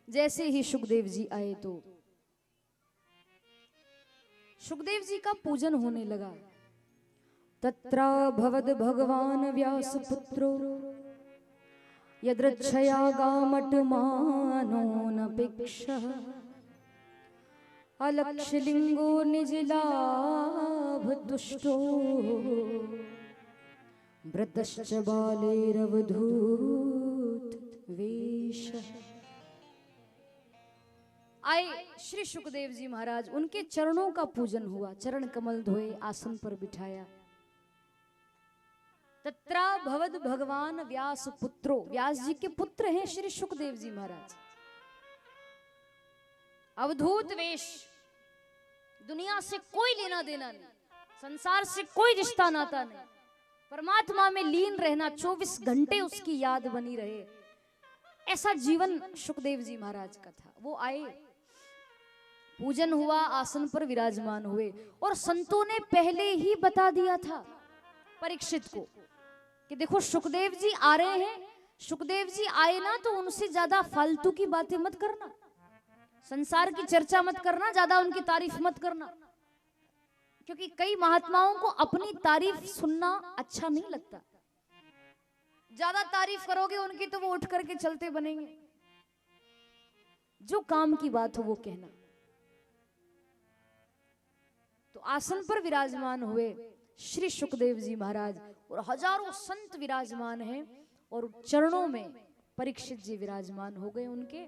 जैसे ही सुखदेव जी आए तो सुखदेव जी का पूजन होने लगा। तत्रा भवद भगवान व्यास पुत्रो यदृच्छया गामटमानो नपेक्षः अलक्षलिंगो निजलाभ तुष्टो व्रतश्च बालेरवधूत वेशः। आए श्री सुखदेव जी महाराज, उनके चरणों का पूजन हुआ, चरण कमल धोए, आसन पर बिठाया। तत्रा भवद भगवान व्यास पुत्रो, व्यास जी के पुत्र हैं श्री सुखदेव जी महाराज। अवधूत वेश, दुनिया से कोई लेना देना नहीं, संसार से कोई रिश्ता नाता नहीं, परमात्मा में लीन रहना, 24 घंटे उसकी याद बनी रहे, ऐसा जीवन सुखदेव जी महाराज का था। वो आए, पूजन हुआ, आसन पर विराजमान हुए और संतों ने पहले ही बता दिया था परीक्षित को कि देखो सुखदेव जी आ रहे हैं, सुखदेव जी आए ना तो उनसे ज्यादा फालतू की बातें मत करना, संसार की चर्चा मत करना, ज्यादा उनकी तारीफ मत करना, क्योंकि कई महात्माओं को अपनी तारीफ सुनना अच्छा नहीं लगता। ज्यादा तारीफ करोगे उनकी तो वो उठ करके चलते बनेंगे। जो काम की बात हो वो कहना। तो आसन पर विराजमान हुए श्री सुखदेव जी महाराज और हजारों संत विराजमान हैं और चरणों में परीक्षित जी विराजमान हो गए उनके,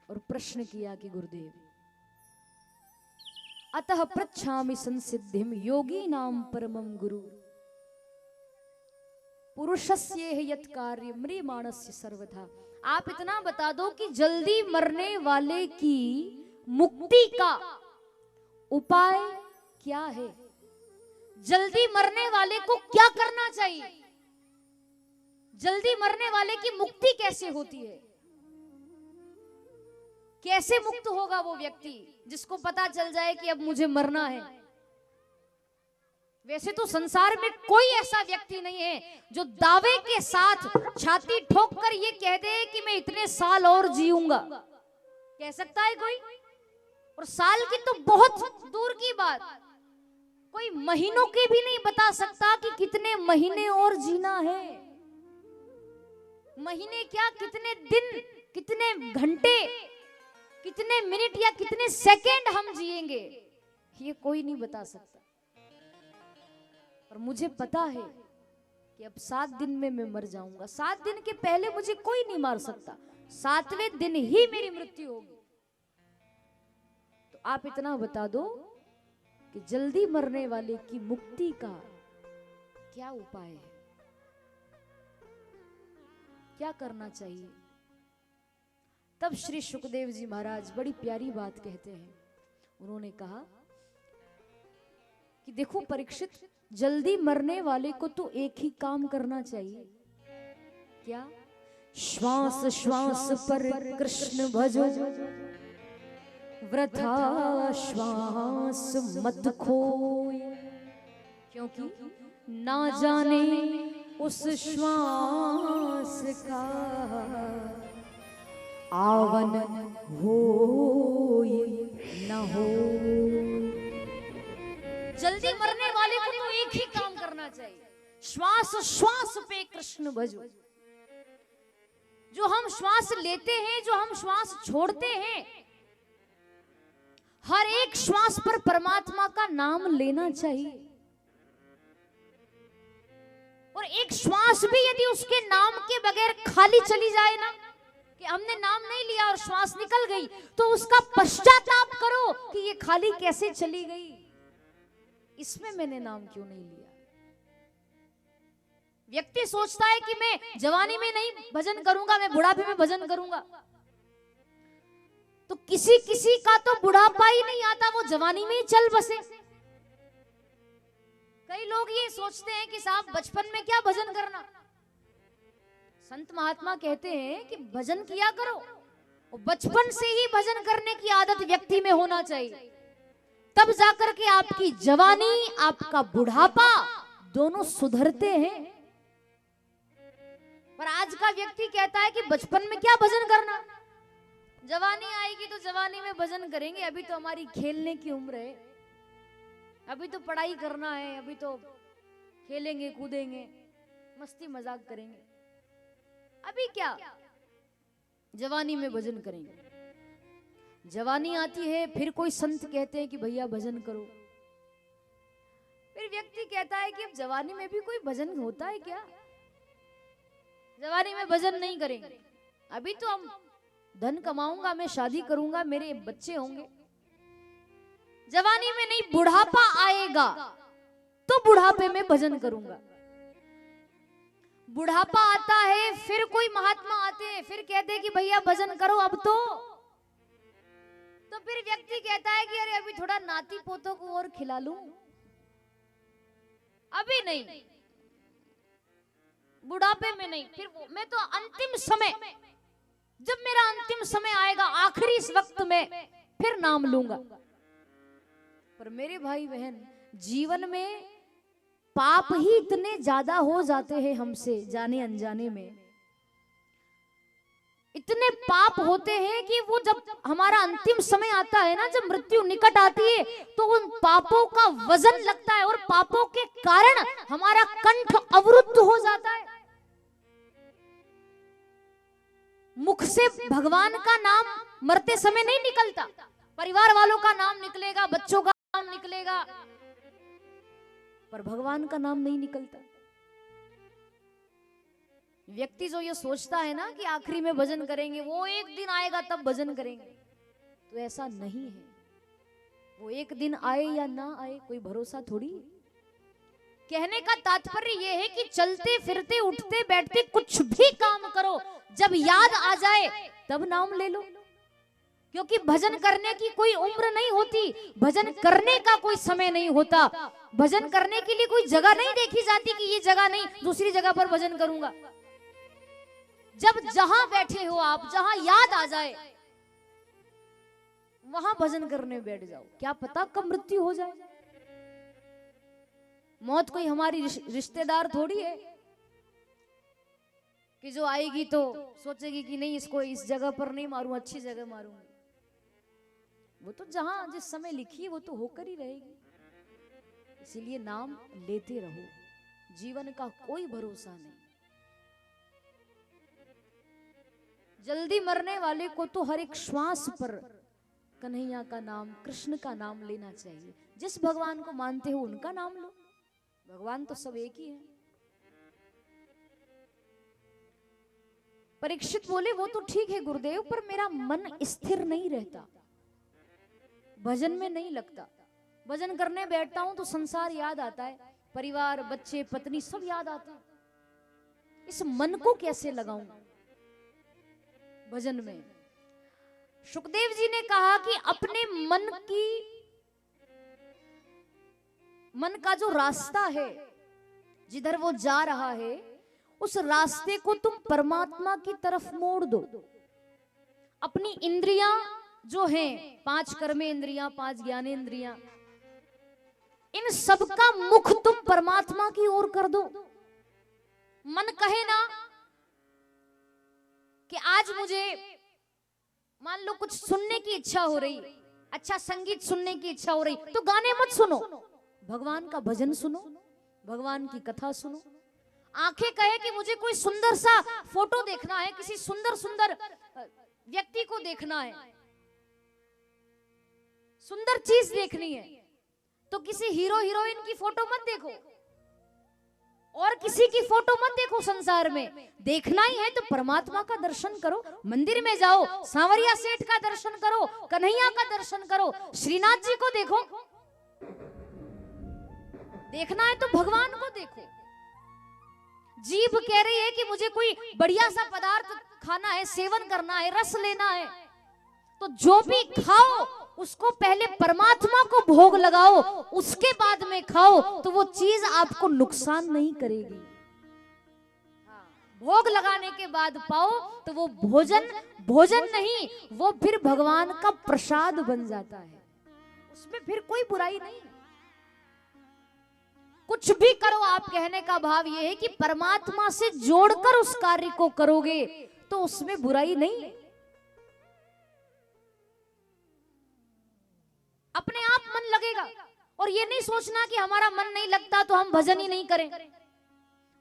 और प्रश्न किया कि गुरुदेव अतः पृच्छामि संसिद्धिम योगी नाम परमं गुरु पुरुषस्य यत् कार्य म्रियमाणस्य सर्वथा। आप इतना बता दो कि जल्दी मरने वाले की मुक्ति का उपाय क्या है, जल्दी मरने वाले को क्या करना चाहिए, जल्दी मरने वाले की मुक्ति कैसे होती है, कैसे मुक्त होगा वो व्यक्ति जिसको पता चल जाए कि अब मुझे मरना है। वैसे तो संसार में कोई ऐसा व्यक्ति नहीं है जो दावे के साथ छाती ठोक कर ये कह दे कि मैं इतने साल और जीऊंगा। कह सकता है कोई? और साल की तो बहुत दूर की बात, कोई महीनों के भी नहीं बता सकता कि कितने महीने और जीना है। महीने क्या, कितने दिन, कितने घंटे, कितने मिनट या कितने सेकंड हम जिएंगे, ये कोई नहीं बता सकता। और मुझे पता है कि अब 7 दिन में मैं मर जाऊंगा, 7 दिन के पहले मुझे कोई नहीं मार सकता, 7वें दिन ही मेरी मृत्यु होगी। तो आप इतना बता दो कि जल्दी मरने वाले की मुक्ति का क्या उपाय है, क्या करना चाहिए। तब श्री सुखदेव जी महाराज बड़ी प्यारी बात कहते हैं। उन्होंने कहा कि देखो परीक्षित, जल्दी मरने वाले को तो एक ही काम करना चाहिए। क्या? श्वास श्वास पर कृष्ण भजो, वृथा श्वास मत खोए, क्योंकि ना जाने उस श्वास का आवन हो न हो। जल्दी मरने वाले को तो एक ही काम करना चाहिए, श्वास श्वास पे कृष्ण भजो। जो हम श्वास लेते हैं, जो हम श्वास छोड़ते हैं, हर एक श्वास पर परमात्मा का नाम लेना चाहिए। और एक श्वास भी यदि उसके नाम के बगैर खाली चली जाए ना, कि हमने नाम नहीं लिया और श्वास निकल गई, तो उसका पश्चाताप करो कि ये खाली कैसे चली गई, इसमें मैंने नाम क्यों नहीं लिया। व्यक्ति सोचता है कि मैं जवानी में नहीं भजन करूंगा, मैं बुढ़ापे में भजन करूंगा। तो किसी किसी का तो बुढ़ापा ही नहीं आता, वो जवानी में ही चल बसे। कई लोग ये सोचते हैं कि साहब बचपन में क्या भजन करना। संत महात्मा कहते हैं कि भजन किया करो, और बचपन से ही भजन करने की आदत व्यक्ति में होना चाहिए, तब जाकर के आपकी जवानी, आपका बुढ़ापा दोनों सुधरते हैं। पर आज का व्यक्ति कहता है कि बचपन में क्या भजन करना, जवानी आएगी तो जवानी में भजन करेंगे, अभी तो हमारी खेलने की उम्र है, अभी तो पढ़ाई करना है, अभी तो खेलेंगे कूदेंगे मस्ती मजाक करेंगे, अभी क्या जवानी में भजन करेंगे। जवानी आती है फिर कोई संत कहते हैं कि भैया भजन करो, फिर व्यक्ति कहता है कि अब जवानी में भी कोई भजन होता है क्या, जवानी में भजन नहीं करेंगे, अभी तो हम धन कमाऊंगा, मैं शादी करूंगा, मेरे बच्चे होंगे, जवानी में नहीं, बुढ़ापा आएगा तो बुढ़ापे में भजन करूंगा। बुढ़ापा आता है फिर कोई महात्मा आते हैं फिर कहते हैं कि भैया भजन करो अब तो फिर व्यक्ति कहता है कि अरे अभी थोड़ा नाती पोतों को और खिला लूं, अभी नहीं, बुढ़ापे में नहीं, फिर मैं तो अंतिम समय, जब मेरा अंतिम समय आएगा आखिरी इस वक्त में फिर नाम लूंगा। पर मेरे भाई बहन, जीवन में पाप ही इतने ज्यादा हो जाते हैं हमसे जाने अनजाने में, इतने पाप होते हैं कि वो जब हमारा अंतिम समय आता है ना, जब मृत्यु निकट आती है तो उन पापों का वजन लगता है और पापों के कारण हमारा कंठ अवरुद्ध हो जाता है। मुख से भगवान का नाम मरते समय नहीं निकलता, परिवार वालों का नाम निकलेगा, बच्चों का नाम निकलेगा, पर भगवान का नाम नहीं निकलता। व्यक्ति जो ये सोचता है ना कि आखिरी में भजन करेंगे, वो एक दिन आएगा तब भजन करेंगे, तो ऐसा नहीं है। वो एक दिन आए या ना आए कोई भरोसा थोड़ी है। कहने का तात्पर्य ये है कि चलते फिरते उठते बैठते कुछ भी काम करो, जब याद आ जाए तब नाम ले लो, क्योंकि भजन करने की कोई उम्र नहीं होती, भजन करने का कोई समय नहीं होता, भजन करने के लिए कोई जगह नहीं देखी जाती कि ये जगह नहीं दूसरी जगह पर भजन करूंगा। जब जहां बैठे हो आप, जहां याद आ जाए वहां भजन करने बैठ जाओ, क्या पता कब मृत्यु हो जाए। मौत कोई हमारी रिश्तेदार थोड़ी है कि जो आएगी तो सोचेगी कि नहीं इसको इस जगह पर नहीं मारूं, अच्छी जगह मारूंगी। वो तो जहां जिस समय लिखी है वो तो होकर ही रहेगी। इसीलिए नाम लेते रहो, जीवन का कोई भरोसा नहीं। जल्दी मरने वाले को तो हर एक श्वास पर कन्हैया का नाम, कृष्ण का नाम लेना चाहिए। जिस भगवान को मानते हो उनका नाम लो, भगवान तो सब एक ही है। परीक्षित बोले वो तो ठीक है गुरुदेव, पर मेरा मन स्थिर नहीं रहता, भजन में नहीं लगता। भजन करने बैठता हूं तो संसार याद आता है, परिवार बच्चे पत्नी सब याद आते हैं, इस मन को कैसे लगाऊं भजन में। सुखदेव जी ने कहा कि अपने मन का जो रास्ता है, जिधर वो जा रहा है, उस रास्ते को तुम परमात्मा की तरफ मोड़ दो। अपनी इंद्रियां जो हैं, 5 कर्मे इंद्रियां, 5 ज्ञानेंद्रियां, इन सब का मुख तुम परमात्मा की ओर कर दो। मन कहे ना कि आज मुझे मान लो कुछ सुनने की इच्छा हो रही, अच्छा संगीत सुनने की इच्छा हो रही, तो गाने मत सुनो, भगवान का भजन सुनो, भगवान की कथा सुनो। आंखें कहे कि मुझे कोई सुंदर सा फोटो देखना है, किसी सुंदर सुंदर व्यक्ति को देखना है, सुंदर चीज देखनी है, तो किसी हीरो हीरोइन की फोटो मत देखो और किसी की फोटो मत देखो। संसार में देखना ही है तो परमात्मा का दर्शन करो, मंदिर में जाओ, सांवरिया सेठ का दर्शन करो, कन्हैया का दर्शन करो, श्रीनाथ जी को देखो। देखना है तो भगवान को देखो। जीभ कह रही है कि मुझे कोई बढ़िया सा पदार्थ खाना है, सेवन करना है, रस लेना है, तो जो भी खाओ उसको पहले परमात्मा को भोग लगाओ, उसके बाद में खाओ, तो वो चीज आपको नुकसान नहीं करेगी। भोग लगाने के बाद पाओ तो वो भोजन नहीं, वो फिर भगवान का प्रसाद बन जाता है, उसमें फिर कोई बुराई नहीं। कुछ भी करो, आप कहने का भाव ये है कि परमात्मा से जोड़कर उस कार्य को करोगे तो उसमें बुराई नहीं है। अपने आप मन लगेगा। और ये नहीं सोचना कि हमारा मन नहीं लगता तो हम भजन ही नहीं करें।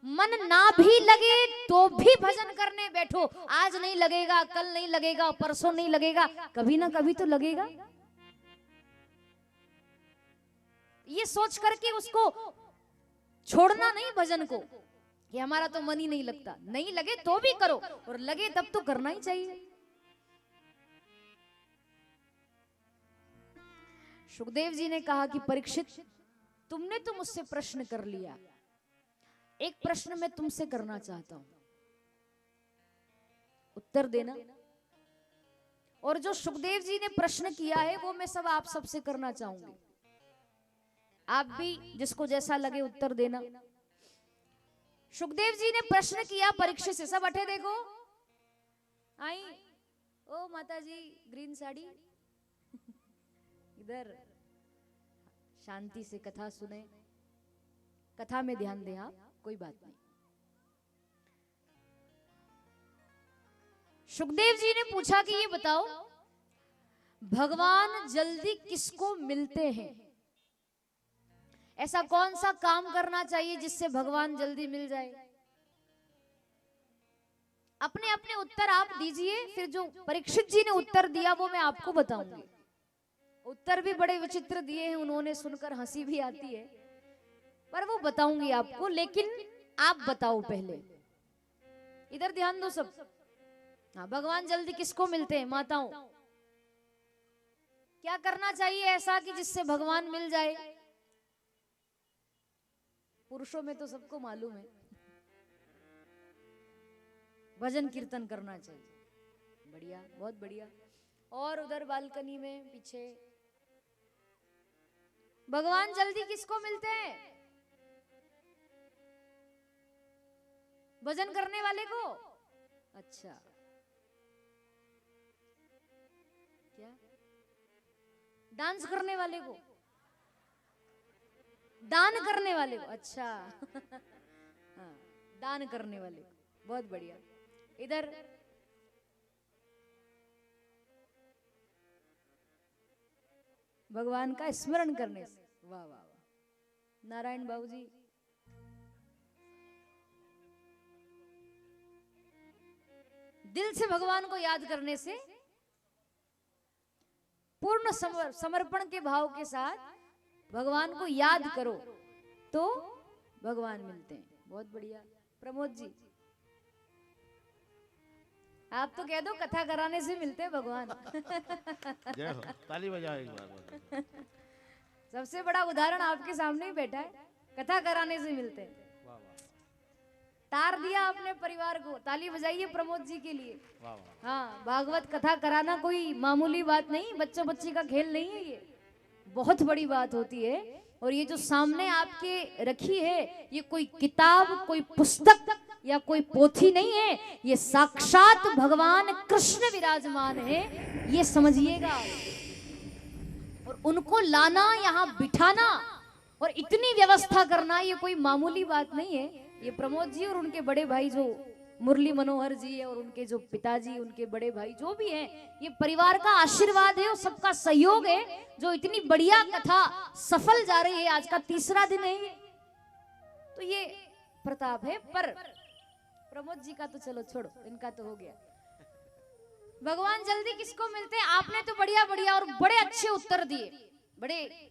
मन ना भी लगे तो भी भजन करने बैठो। आज नहीं लगेगा, कल नहीं लगेगा, परसों नहीं लगेगा, कभी ना कभी तो लगेगा। ये सोच करके उसको छोड़ना नहीं भजन को कि हमारा तो मन ही नहीं लगता। नहीं लगे तो भी करो, और लगे तब तो करना ही चाहिए। सुखदेव जी ने कहा कि परीक्षित, तुमने तो मुझसे प्रश्न कर लिया, एक प्रश्न मैं तुमसे करना चाहता हूं, उत्तर देना। और जो सुखदेव जी ने प्रश्न किया है वो मैं सब आप सबसे करना चाहूंगी। आप भी जिसको जैसा लगे उत्तर देना। सुखदेव जी ने प्रश्न किया परीक्षित से, सब अठे देखो आई। ओ माता जी ग्रीन साड़ी इधर शांति से कथा सुने, कथा में ध्यान दें आप, कोई बात नहीं। सुखदेव जी ने पूछा कि ये बताओ भगवान जल्दी किसको मिलते हैं? ऐसा कौन सा काम करना चाहिए जिससे भगवान जल्दी मिल जाए? अपने अपने उत्तर आप दीजिए, फिर जो परीक्षित जी ने उत्तर दिया वो मैं आपको बताऊंगी। उत्तर भी बड़े विचित्र दिए हैं उन्होंने, सुनकर हंसी भी आती है, पर वो बताऊंगी आपको। लेकिन आप बताओ पहले, इधर ध्यान दो सब। हाँ, भगवान जल्दी किसको मिलते हैं? माताओं, क्या करना चाहिए ऐसा कि जिससे भगवान मिल जाए? पुरुषों में तो सबको मालूम है, भजन कीर्तन करना चाहिए। बढ़िया, बहुत बढ़िया। और उधर बालकनी में पीछे, भगवान जल्दी किसको मिलते हैं? भजन करने वाले को? अच्छा, क्या डांस करने वाले को? दान करने वाले को? अच्छा हाँ, दान करने वाले को, बहुत बढ़िया। इधर भगवान का स्मरण करने से। वाह वाह वाह, नारायण बाबू जी। दिल से भगवान को याद करने से, पूर्ण समर्पण के भाव के साथ भगवान को याद करो तो भगवान मिलते हैं। बहुत बढ़िया। प्रमोद जी, आप तो कह दो कथा कराने से मिलते हैं भगवान। ताली बजाओ एक बार। सबसे बड़ा उदाहरण आपके सामने ही बैठा है, कथा कराने से मिलते हैं। तार दिया अपने परिवार को, ताली बजाइए प्रमोद जी के लिए। हाँ, भागवत कथा कराना कोई मामूली बात नहीं, बच्चों बच्ची का खेल नहीं है, ये बहुत बड़ी बात होती है। और ये जो सामने आपके रखी है, ये कोई किताब, कोई पुस्तक या कोई पोथी नहीं है, ये साक्षात भगवान कृष्ण विराजमान है, ये समझिएगा। और उनको लाना, यहाँ बिठाना और इतनी व्यवस्था करना, ये कोई मामूली बात नहीं है। ये प्रमोद जी और उनके बड़े भाई जो मुरली मनोहर जी है, और उनके जो पिताजी, उनके बड़े भाई जो भी हैं, ये परिवार का आशीर्वाद है और सबका सहयोग है, जो इतनी बढ़िया कथा सफल जा रही है। आज का तीसरा दिन है ये, तो ये प्रताप है। पर प्रमोद जी का तो चलो छोड़ो, इनका तो हो गया। भगवान जल्दी किसको मिलते हैं? आपने तो बढ़िया बढ़िया और बड़े अच्छे उत्तर दिए। बड़े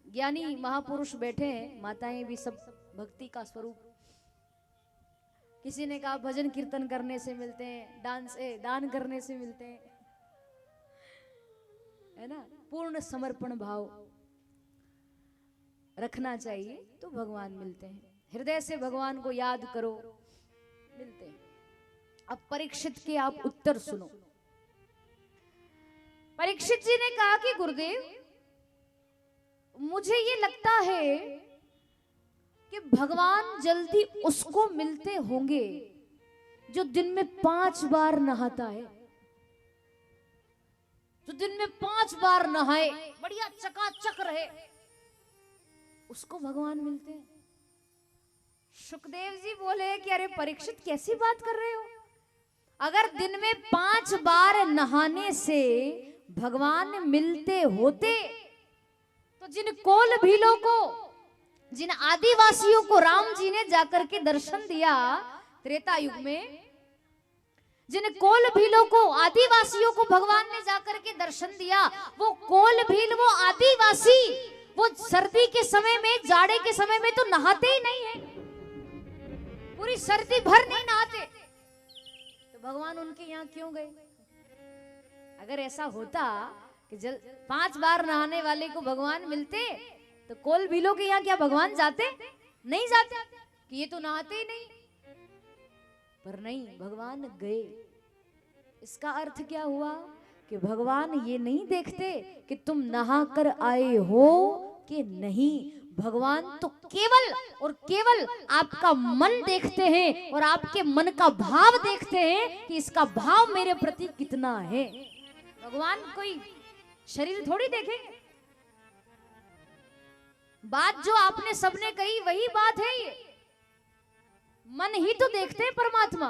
ज्ञानी महापुरुष बैठे हैं, माताएं भी सब भक्ति का स्वरूप। किसी ने कहा भजन कीर्तन करने से मिलते हैं, दान करने से मिलते हैं, है ना। पूर्ण समर्पण भाव रखना चाहिए तो भगवान मिलते हैं। हृदय से भगवान को याद करो, मिलते हैं। अब परीक्षित के आप उत्तर सुनो। परीक्षित जी ने कहा कि गुरुदेव, मुझे ये लगता है कि भगवान जल्दी उसको मिलते होंगे जो दिन में 5 बार नहाता है, जो दिन में 5 बार नहाए, बढ़िया चकाचक रहे, उसको भगवान मिलते हैं। सुखदेव जी बोले कि अरे परीक्षित कैसी बात कर रहे हो, अगर दिन में 5 बार नहाने से भगवान मिलते होते तो जिन कोल भीलों को, जिन आदिवासियों को राम जी ने जाकर के दर्शन दिया त्रेता युग में, जिन कोल भीलों को, आदिवासियों को भगवान ने जाकर के दर्शन दिया, वो कोल भील, वो आदिवासी, वो सर्दी के समय में, जाड़े के समय में तो नहाते ही नहीं है, पूरी सर्दी भर नहीं नहाते, तो भगवान उनके यहाँ क्यों गए? अगर ऐसा होता कि 5 बार नहाने वाले को भगवान मिलते तो कोल भीलों के यहाँ क्या भगवान जाते? नहीं जाते, कि ये तो नहाते ही नहीं। पर नहीं, भगवान गए। इसका अर्थ क्या हुआ कि भगवान ये नहीं देखते कि तुम नहा कर आए हो कि नहीं, भगवान तो केवल और केवल आपका मन देखते हैं और आपके मन का भाव देखते हैं कि इसका भाव मेरे प्रति कितना है। भगवान कोई शरीर थोड़ी देखेंगे। बात जो आपने सबने कही वही बात है, ये मन ही तो देखते हैं परमात्मा,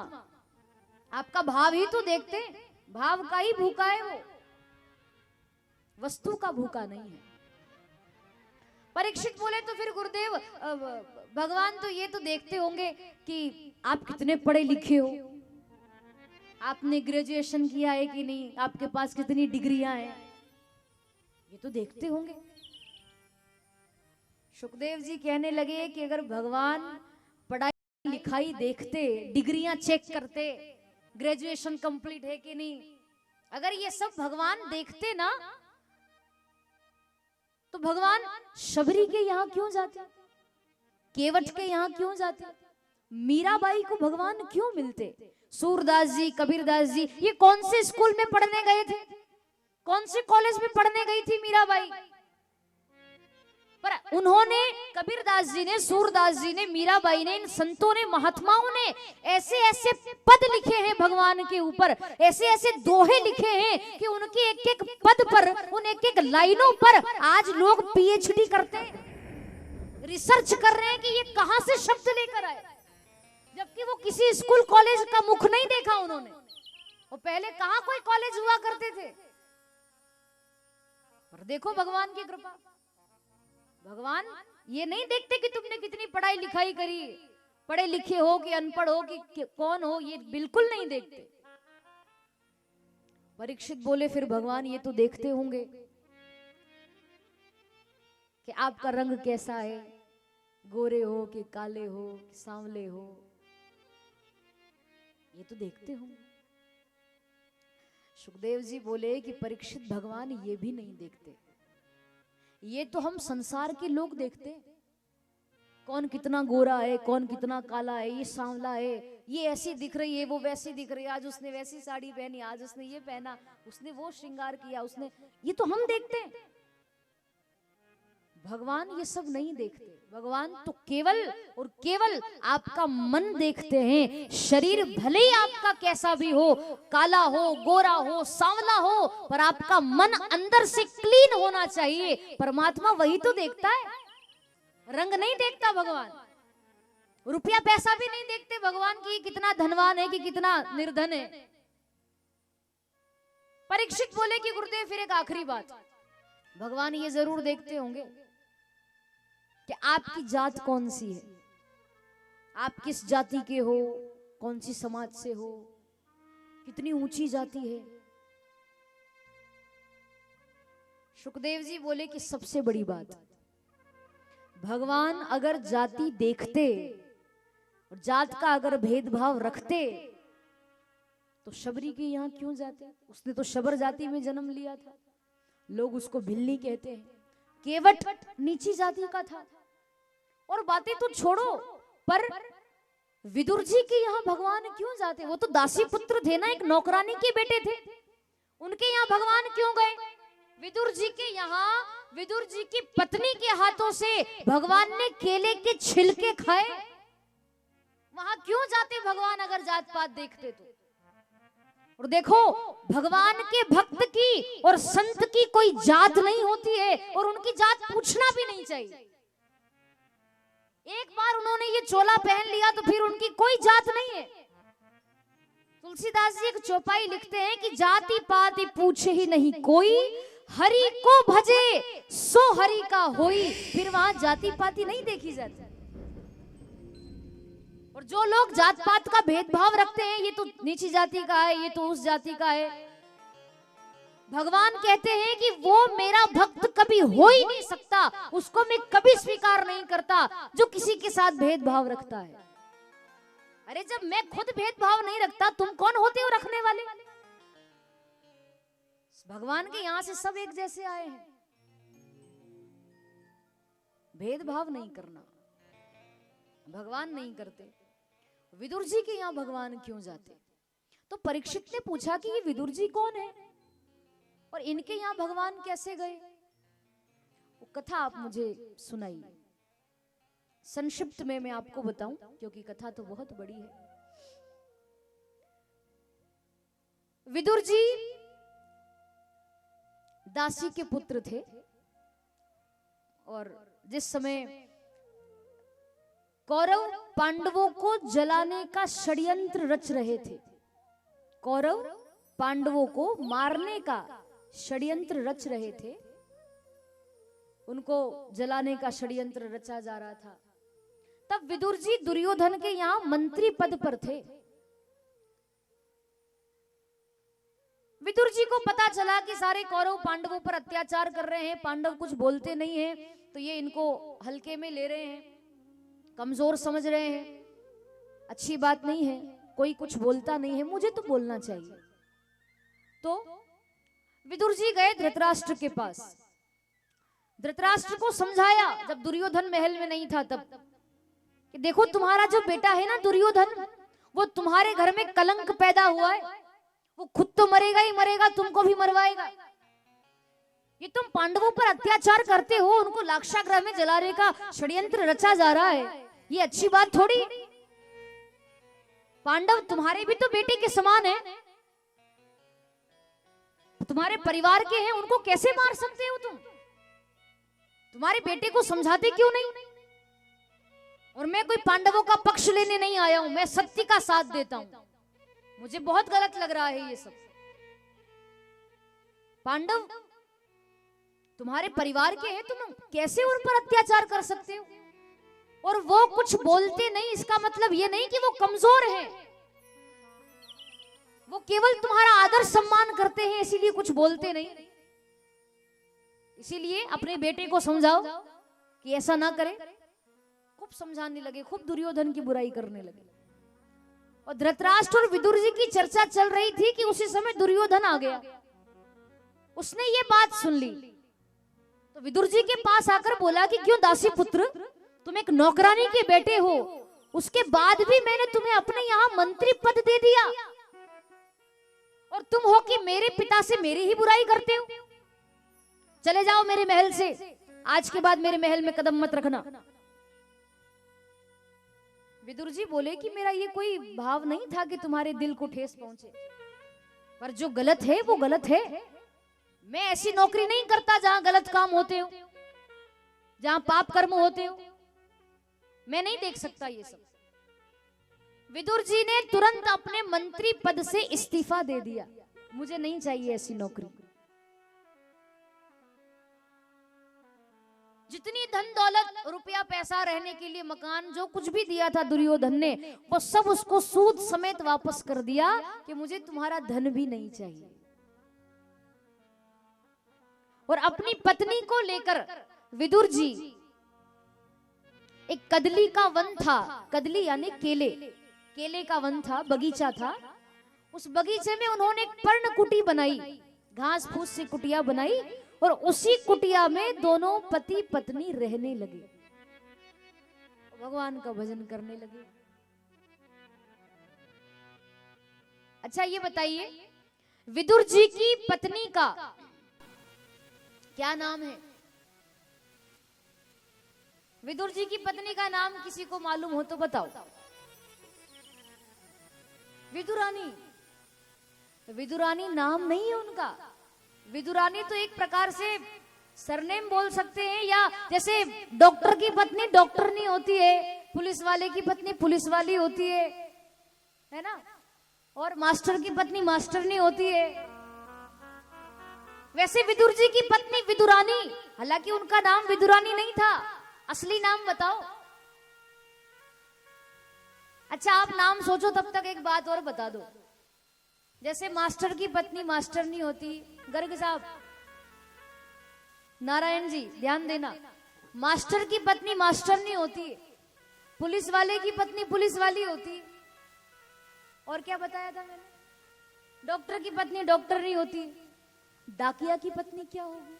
आपका भाव ही तो देखते हैं, भाव का ही भूखा है वो, वस्तु का भूखा नहीं है। परीक्षित बोले तो फिर गुरुदेव भगवान तो ये तो देखते होंगे कि आप कितने पढ़े लिखे हो, आपने ग्रेजुएशन किया है कि नहीं, आपके पास कितनी डिग्रियां हैं, ये तो देखते होंगे। सुखदेव जी कहने लगे कि अगर भगवान पढ़ाई लिखाई देखते, डिग्रियां चेक करते, ग्रेजुएशन कंप्लीट है कि नहीं, अगर ये सब भगवान देखते ना, तो भगवान शबरी के यहाँ क्यों जाते, केवट के यहाँ क्यों जाते, मीराबाई को भगवान क्यों मिलते? सूरदास जी, कबीरदास जी, ये कौन से स्कूल में पढ़ने गए थे, कौन से कॉलेज में पढ़ने गई थी मीराबाई? पर उन्होंने, कबीरदास जी ने, सूरदास जी ने, मीराबाई ने, इन संतों ने, महात्माओं ने ऐसे ऐसे पद लिखे हैं भगवान के ऊपर, ऐसे ऐसे दोहे लिखे हैं कि उनके एक एक पद पर, उन एक एक लाइनों पर आज लोग पीएचडी करते हैं, रिसर्च कर रहे हैं कि ये कहां से शब्द लेकर आए, जबकि वो किसी स्कूल कॉलेज का मुख नहीं देखा उन्होंने। वो पहले कहां कोई कॉलेज हुआ करते थे। पर देखो भगवान की कृपा, भगवान ये नहीं देखते कि तुमने कितनी पढ़ाई लिखाई करी, पढ़े लिखे हो कि अनपढ़ हो कि कौन हो, ये बिल्कुल नहीं देखते। परीक्षित बोले फिर भगवान ये तो देखते होंगे कि आपका रंग कैसा है, गोरे हो कि काले हो कि सांवले हो, ये तो देखते होंगे। सुखदेव जी बोले कि परीक्षित भगवान ये भी नहीं देखते, ये तो हम संसार के लोग देखते हैं, कौन कितना गोरा है, कौन कितना काला है, ये सांवला है, ये ऐसी दिख रही है, वो वैसी दिख रही है, आज उसने वैसी साड़ी पहनी, आज उसने ये पहना, उसने वो श्रृंगार किया, उसने, ये तो हम देखते हैं। भगवान ये सब नहीं देखते, भगवान तो केवल और केवल आपका मन देखते हैं। शरीर भले ही आपका कैसा भी हो, काला हो, गोरा हो, सांवला हो, पर आपका मन अंदर से क्लीन होना चाहिए। परमात्मा वही तो देखता है, रंग नहीं देखता भगवान, रुपया पैसा भी नहीं देखते भगवान की कितना धनवान है कि कितना निर्धन है। परीक्षित बोले कि गुरुदेव फिर एक आखिरी बात, भगवान ये जरूर देखते होंगे कि आपकी जात कौन सी है, आप किस जाति के हो, कौन सी समाज से हो, कितनी ऊंची जाति है। सुखदेव जी बोले कि सबसे बड़ी बात, भगवान अगर जाति देखते और जात का अगर भेदभाव रखते तो शबरी के यहाँ क्यों जाते? उसने तो शबर जाति में जन्म लिया था, लोग उसको भिल्ली कहते हैं, केवट नीची जाति का था। और बातें तो छोड़ो, पर विदुर जी के यहाँ भगवान क्यों जाते? वो तो दासी पुत्र थे ना, एक नौकरानी के बेटे थे, उनके यहाँ भगवान क्यों गए? विदुर जी के यहाँ, विदुर जी की पत्नी के हाथों से भगवान ने केले के छिलके खाए, वहां क्यों जाते भगवान अगर जात पात देखते तो? और देखो, भगवान के भक्त की और संत की कोई जात नहीं होती है, और उनकी जात पूछना भी नहीं चाहिए। एक बार उन्होंने ये चोला पहन लिया तो फिर उनकी कोई जात नहीं है। तुलसीदास जी एक चौपाई लिखते हैं कि जाति पाति पूछे ही नहीं कोई, हरि को भजे सो हरि का होई। फिर वहां जाति पाति नहीं देखी जाती। और जो लोग जात पात का भेदभाव रखते हैं, ये तो नीची जाति का है, ये तो उस जाति का है, भगवान कहते हैं कि वो मेरा भक्त कभी हो ही नहीं सकता, उसको मैं कभी स्वीकार नहीं करता जो किसी के साथ भेदभाव रखता है। अरे जब मैं खुद भेदभाव नहीं रखता, तुम कौन होते हो रखने वाले? भगवान के यहां से सब एक जैसे आए हैं। भेदभाव नहीं करना, भगवान नहीं करते। विदुर जी के यहां भगवान क्यों जाते? तो परीक्षित ने पूछा कि ये विदुर जी कौन है और इनके यहां भगवान कैसे गए? वो कथा आप मुझे सुनाइए। संक्षिप्त में मैं आपको बताऊं, क्योंकि कथा तो बहुत बड़ी है। विदुर जी दासी के पुत्र थे और जिस समय कौरव पांडवों को जलाने का षड्यंत्र रच रहे थे, कौरव पांडवों को मारने का षड्यंत्र रच रहे थे, उनको जलाने का षड्यंत्र रचा जा रहा था, तब विदुर जी दुर्योधन के यहां मंत्री पद पर थे। विदुर जी को पता चला कि सारे कौरव पांडवों पर अत्याचार कर रहे हैं, पांडव कुछ बोलते नहीं हैं, तो ये इनको हल्के में ले रहे हैं, कमजोर समझ रहे हैं, अच्छी बात नहीं है, कोई कुछ बोलता नहीं है, मुझे तो बोलना चाहिए। तो विदुर जी गए धृतराष्ट्र के पास, धृतराष्ट्र को समझाया जब दुर्योधन महल में नहीं था तब, कि देखो तुम्हारा जो बेटा है ना दुर्योधन, वो तुम्हारे घर में कलंक पैदा हुआ है, वो खुद तो मरेगा ही मरेगा, तुमको भी मरवाएगा। ये तुम पांडवों पर अत्याचार करते हो, उनको लाक्षागृह में जलाने का षड्यंत्र रचा जा रहा है, ये अच्छी बात थोड़ी। पांडव तुम्हारे भी तो बेटे के समान है, तुम्हारे परिवार के हैं, उनको कैसे मार सकते हो तुम? तुम्हारे बेटे को समझाते क्यों नहीं? और मैं कोई पांडवों का पक्ष लेने नहीं आया हूं, मैं सत्य का साथ देता हूं। मुझे बहुत गलत लग रहा है ये सब। पांडव तुम्हारे परिवार के हैं, तुम कैसे उन पर अत्याचार कर सकते हो? और वो कुछ बोलते नहीं, इसका मतलब ये नहीं कि वो कमजोर हैं, वो केवल तुम्हारा आदर सम्मान करते हैं, इसीलिए कुछ बोलते नहीं। इसीलिए अपने बेटे को समझाओ कि ऐसा ना करे। खूब समझाने लगे, खूब दुर्योधन की बुराई करने लगे। और धृतराष्ट्र और विदुर जी की चर्चा चल रही थी कि उसी समय दुर्योधन आ गया। उसने ये बात सुन ली तो विदुर जी के पास आकर बोला कि क्यों दासी पुत्र, तुम एक नौकरानी के बेटे हो, उसके बाद भी मैंने तुम्हें अपने यहाँ मंत्री पद दे दिया, और तुम हो कि मेरे पिता से मेरी ही बुराई करते हो। चले जाओ मेरे महल से, आज के बाद मेरे महल में कदम मत रखना। विदुर जी बोले कि मेरा ये कोई भाव नहीं था कि तुम्हारे दिल को ठेस पहुंचे, पर जो गलत है वो गलत है। मैं ऐसी नौकरी नहीं करता जहां गलत काम होते हो, जहां पाप कर्म होते हो, मैं नहीं देख सकता ये सब। विदुर जी ने तुरंत अपने मंत्री पद से इस्तीफा दे दिया, मुझे नहीं चाहिए ऐसी नौकरी। जितनी धन दौलत, रुपया पैसा, रहने के लिए मकान, जो कुछ भी दिया था दुर्योधन ने, वो सब उसको सूद समेत वापस कर दिया कि मुझे तुम्हारा धन भी नहीं चाहिए। और अपनी पत्नी को लेकर विदुर जी, एक कदली का वन था, कदली यानी केले, केले का वन था, बगीचा था। उस बगीचे में उन्होंने एक पर्णकुटी बनाई, घास फूस से कुटिया बनाई, और उसी कुटिया में दोनों पति पत्नी रहने लगे, भगवान का भजन करने लगे। अच्छा ये बताइए, विदुर जी की पत्नी का क्या नाम है? विदुर जी की पत्नी का नाम किसी को मालूम हो तो बताओ। विदुरानी। विदुरानी नाम नहीं है उनका, विदुरानी तो एक प्रकार से सरनेम बोल सकते हैं, या जैसे डॉक्टर की पत्नी डॉक्टर नहीं होती है, पुलिस वाले की पत्नी पुलिस वाली होती है ना, और मास्टर की पत्नी मास्टर नहीं होती है। वैसे विदुर जी की पत्नी विदुरानी, हालांकि उनका नाम विदुरानी नहीं था, असली नाम बताओ। अच्छा आप नाम सोचो, तब तक एक बात और बता दो। जैसे मास्टर की पत्नी मास्टर नहीं होती, गर्ग साहब, नारायण जी ध्यान देना, मास्टर की पत्नी मास्टर नहीं होती, पुलिस वाले की पत्नी पुलिस वाली होती, और क्या बताया था मैंने, डॉक्टर की पत्नी डॉक्टर नहीं होती, डाकिया की पत्नी क्या होगी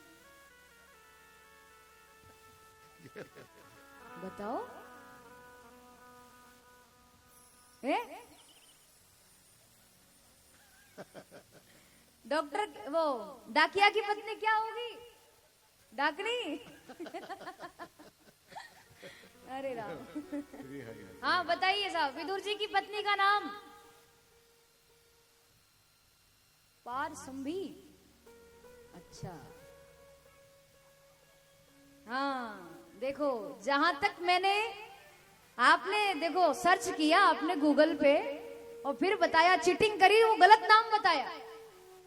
बताओ? डॉक्टर, वो डाकिया की पत्नी क्या होगी? डाकनी अरे राम। हाँ बताइए साहब, विदुर जी की पत्नी का नाम? पारसंभी। अच्छा हाँ, देखो जहां तक मैंने, आपने देखो सर्च किया आपने गूगल पे और फिर बताया, चीटिंग करी, वो गलत नाम बताया।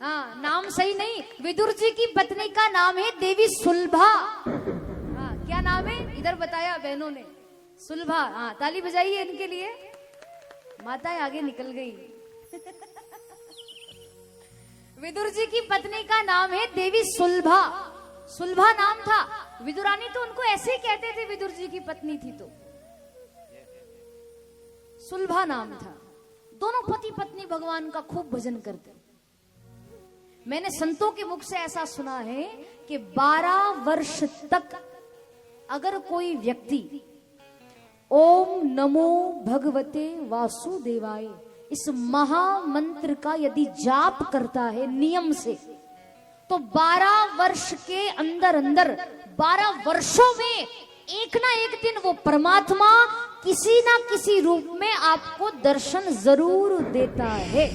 हाँ नाम सही नहीं, विदुर जी की पत्नी का नाम है देवी सुलभा। हाँ क्या नाम है, इधर बताया बहनों ने, सुलभा। हाँ ताली बजाइए इनके लिए, माताएं आगे निकल गई। विदुर जी की पत्नी का नाम है देवी सुलभा, सुलभा नाम था। विदुरानी तो उनको ऐसे ही कहते थे, विदुर जी की पत्नी थी तो सुलभा नाम था। दोनों पति पत्नी भगवान का खूब भजन करते। मैंने संतों के मुख से ऐसा सुना है कि 12 वर्ष तक अगर कोई व्यक्ति ओम नमो भगवते वासुदेवाय इस महामंत्र का यदि जाप करता है नियम से, तो 12 वर्ष के अंदर अंदर 12 वर्षों में एक ना एक दिन वो परमात्मा किसी ना किसी रूप में आपको दर्शन जरूर देता है।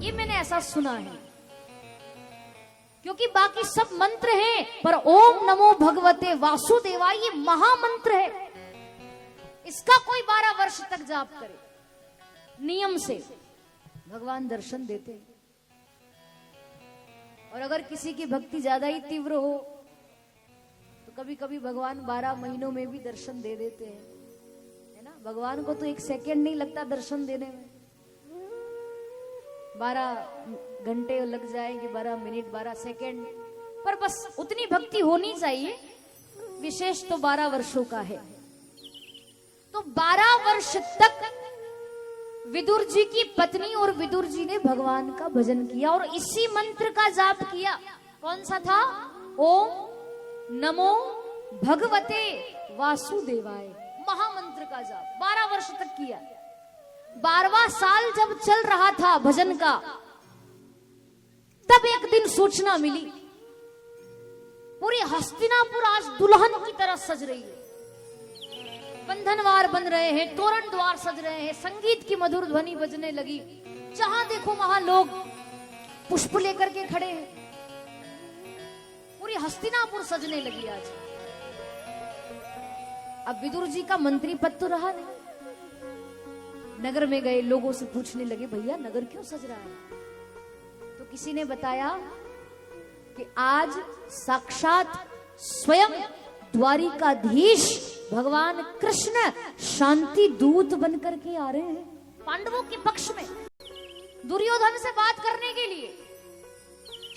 ये मैंने ऐसा सुना है, क्योंकि बाकी सब मंत्र हैं, पर ओम नमो भगवते वासुदेवाय ये महामंत्र है। इसका कोई 12 वर्ष तक जाप करे नियम से, भगवान दर्शन देते हैं। और अगर किसी की भक्ति ज्यादा ही तीव्र हो तो कभी कभी भगवान 12 महीनों में भी दर्शन दे देते हैं, है ना। भगवान को तो 1 सेकंड नहीं लगता दर्शन देने में, 12 घंटे लग जाएंगे, 12 मिनट 12 सेकंड, पर बस उतनी भक्ति होनी चाहिए। विशेष तो 12 वर्षों का है। तो 12 वर्ष तक विदुर जी की पत्नी और विदुर जी ने भगवान का भजन किया और इसी मंत्र का जाप किया। कौन सा था? ओम नमो भगवते वासुदेवाय, महामंत्र का जाप 12 वर्ष तक किया। 12वां साल जब चल रहा था भजन का, तब एक दिन सूचना मिली, पूरी हस्तिनापुर आज दुल्हन की तरह सज रही है। बंधनवार बन रहे हैं, तोरण द्वार सज रहे हैं, संगीत की मधुर ध्वनि बजने लगी। जहां देखो वहां लोग पुष्प लेकर के खड़े हैं। पूरी हस्तिनापुर सजने लगी आज। अब विदुर जी का मंत्री पद तो रहा नहीं। नगर में गए, लोगों से पूछने लगे, भैया नगर क्यों सज रहा है? तो किसी ने बताया कि आज साक्षात स्वयं द्वारिकाधीश भगवान कृष्ण शांति दूत बनकर के आ रहे हैं पांडवों के पक्ष में, दुर्योधन से बात करने के लिए।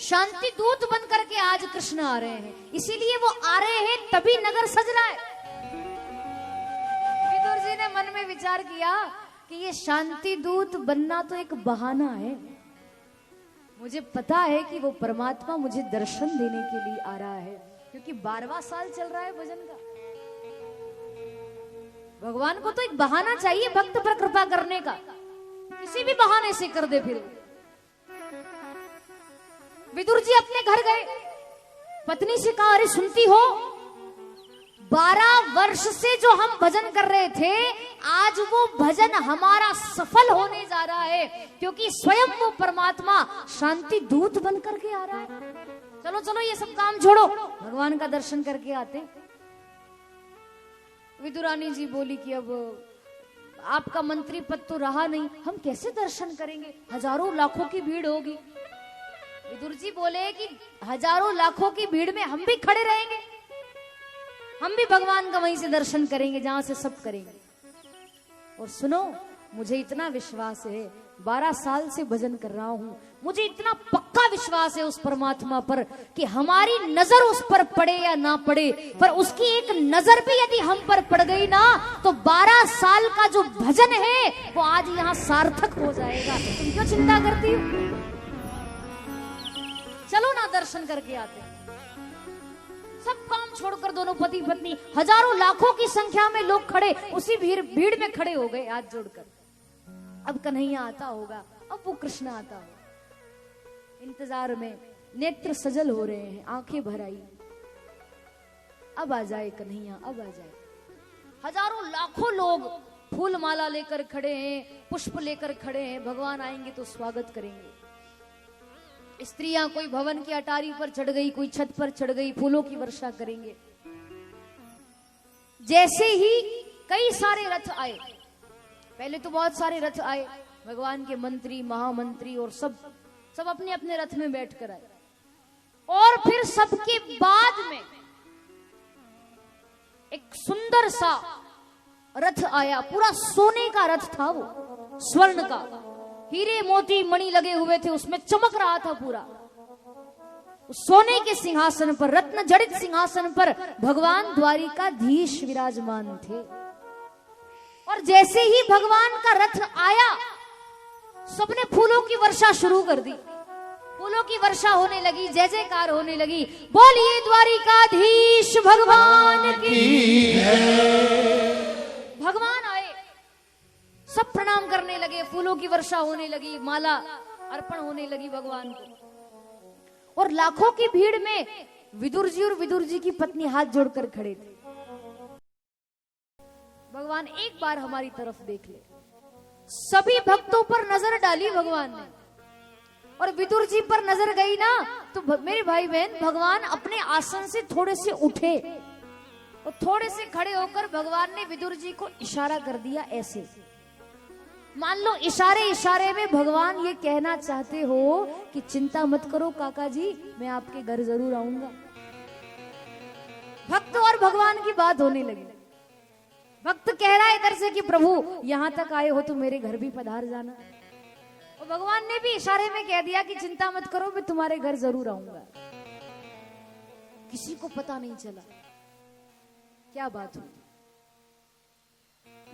शांति दूत बनकर के आज कृष्ण आ रहे हैं, इसीलिए वो आ रहे हैं, तभी नगर सज रहा है। विदुर जी ने मन में विचार किया कि ये शांति दूत बनना तो एक बहाना है। मुझे पता है कि वो परमात्मा मुझे दर्शन देने के लिए आ रहा है, क्योंकि 12वां साल चल रहा है भजन का। भगवान को तो एक बहाना चाहिए भक्त पर कृपा करने का, किसी भी बहाने से कर दे। फिर विदुर जी अपने घर गए, पत्नी से कहा, अरे सुनती हो, 12 वर्ष से जो हम भजन कर रहे थे, आज वो भजन हमारा सफल होने जा रहा है, क्योंकि स्वयं वो परमात्मा शांति दूत बनकर के आ रहा है। चलो चलो ये सब काम छोड़ो, भगवान का दर्शन करके आते। विदुरानी जी बोली कि अब आपका मंत्री पद तो रहा नहीं, हम कैसे दर्शन करेंगे, हजारों लाखों की भीड़ होगी। विदुर जी बोले कि हजारों लाखों की भीड़ में हम भी खड़े रहेंगे, हम भी भगवान का वहीं से दर्शन करेंगे जहां से सब करेंगे। और सुनो, मुझे इतना विश्वास है, 12 साल से भजन कर रहा हूं, मुझे इतना पक्का विश्वास है उस परमात्मा पर कि हमारी नजर उस पर पड़े या ना पड़े, पर उसकी एक नजर भी यदि हम पर पड़ गई ना तो 12 साल का जो भजन है वो आज यहाँ सार्थक हो जाएगा। तुम क्यों चिंता करती हो? चलो ना दर्शन करके आते। सब काम छोड़कर दोनों पति पत्नी, हजारों लाखों की संख्या में लोग खड़े उसी भीड़ में खड़े हो गए हाथ जोड़कर। अब कन्हैया आता होगा, अब वो कृष्ण आता होगा। इंतजार में नेत्र सजल हो रहे हैं, आंखें भर आई, अब आ जाए कन्हैया, अब आ जाए। हजारों लाखों लोग फूल माला लेकर खड़े हैं, पुष्प लेकर खड़े हैं, भगवान आएंगे तो स्वागत करेंगे। स्त्रियां कोई भवन की अटारी पर चढ़ गई, कोई छत पर चढ़ गई, फूलों की वर्षा करेंगे। जैसे ही कई सारे रथ आए, पहले तो बहुत सारे रथ आए, भगवान के मंत्री महामंत्री और सब अपने अपने रथ में बैठकर आए। और फिर सबके बाद में एक सुंदर सा रथ आया, पूरा सोने का रथ था, वो स्वर्ण का, हीरे मोती मणि लगे हुए थे, उसमें चमक रहा था पूरा। सोने के सिंहासन पर, रत्न जड़ित सिंहासन पर भगवान द्वारिकाधीश विराजमान थे। और जैसे ही भगवान का रथ आया, सबने फूलों की वर्षा शुरू कर दी, फूलों की वर्षा होने लगी, जय जयकार होने लगी। बोलिए द्वारिकाधीश भगवान की। भगवान आए, सब प्रणाम करने लगे, फूलों की वर्षा होने लगी, माला अर्पण होने लगी भगवान को। और लाखों की भीड़ में विदुर जी और विदुर जी की पत्नी हाथ जोड़कर खड़े थे। भगवान एक बार हमारी तरफ देख ले। सभी भक्तों पर नजर डाली भगवान ने, और विदुर जी पर नजर गई ना तो मेरे भाई बहन, भगवान अपने आसन से थोड़े से उठे और थोड़े से खड़े होकर भगवान ने विदुर जी को इशारा कर दिया ऐसे। मान लो इशारे में भगवान ये कहना चाहते हो कि चिंता मत करो काका जी, मैं आपके घर जरूर आऊंगा। भक्त और भगवान की बात होने लगी। भक्त कह रहा है इधर से कि प्रभु यहां तक आए हो तो मेरे घर भी पधार जाना, और भगवान ने भी इशारे में कह दिया कि चिंता मत करो, मैं तुम्हारे घर जरूर आऊंगा। किसी को पता नहीं चला क्या बात हुई।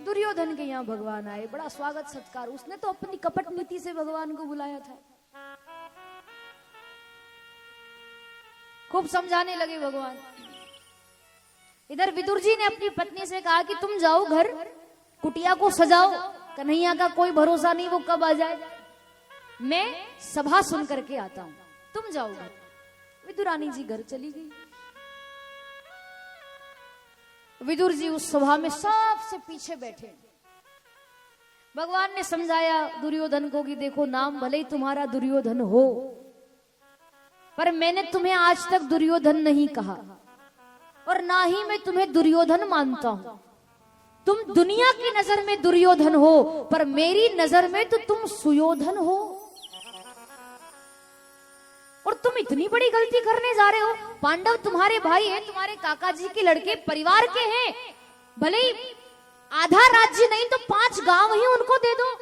दुर्योधन के यहाँ भगवान आए, बड़ा स्वागत सत्कार, उसने तो अपनी कपट नीति से भगवान को बुलाया था। खूब समझाने लगे भगवान। इधर विदुर जी ने अपनी पत्नी से कहा कि तुम जाओ घर, कुटिया को सजाओ, कन्हैया का कोई भरोसा नहीं वो कब आ जाए, मैं सभा सुन करके आता हूं, तुम जाओ घर। विदुरानी जी घर चली गई। विदुर जी उस सभा में सबसे पीछे बैठे। भगवान ने समझाया दुर्योधन को कि देखो, नाम भले ही तुम्हारा दुर्योधन हो, पर मैंने तुम्हें आज तक दुर्योधन नहीं कहा, और ना ही मैं तुम्हें दुर्योधन मानता हूं। तुम दुनिया की नजर में दुर्योधन हो, पर मेरी नजर में तो तुम सुयोधन हो। और तुम इतनी बड़ी गलती करने जा रहे हो। पांडव तुम्हारे भाई हैं, तुम्हारे काका जी के लड़के, परिवार के हैं, भले ही आधा राज्य नहीं तो 5 गांव ही उनको दे दो।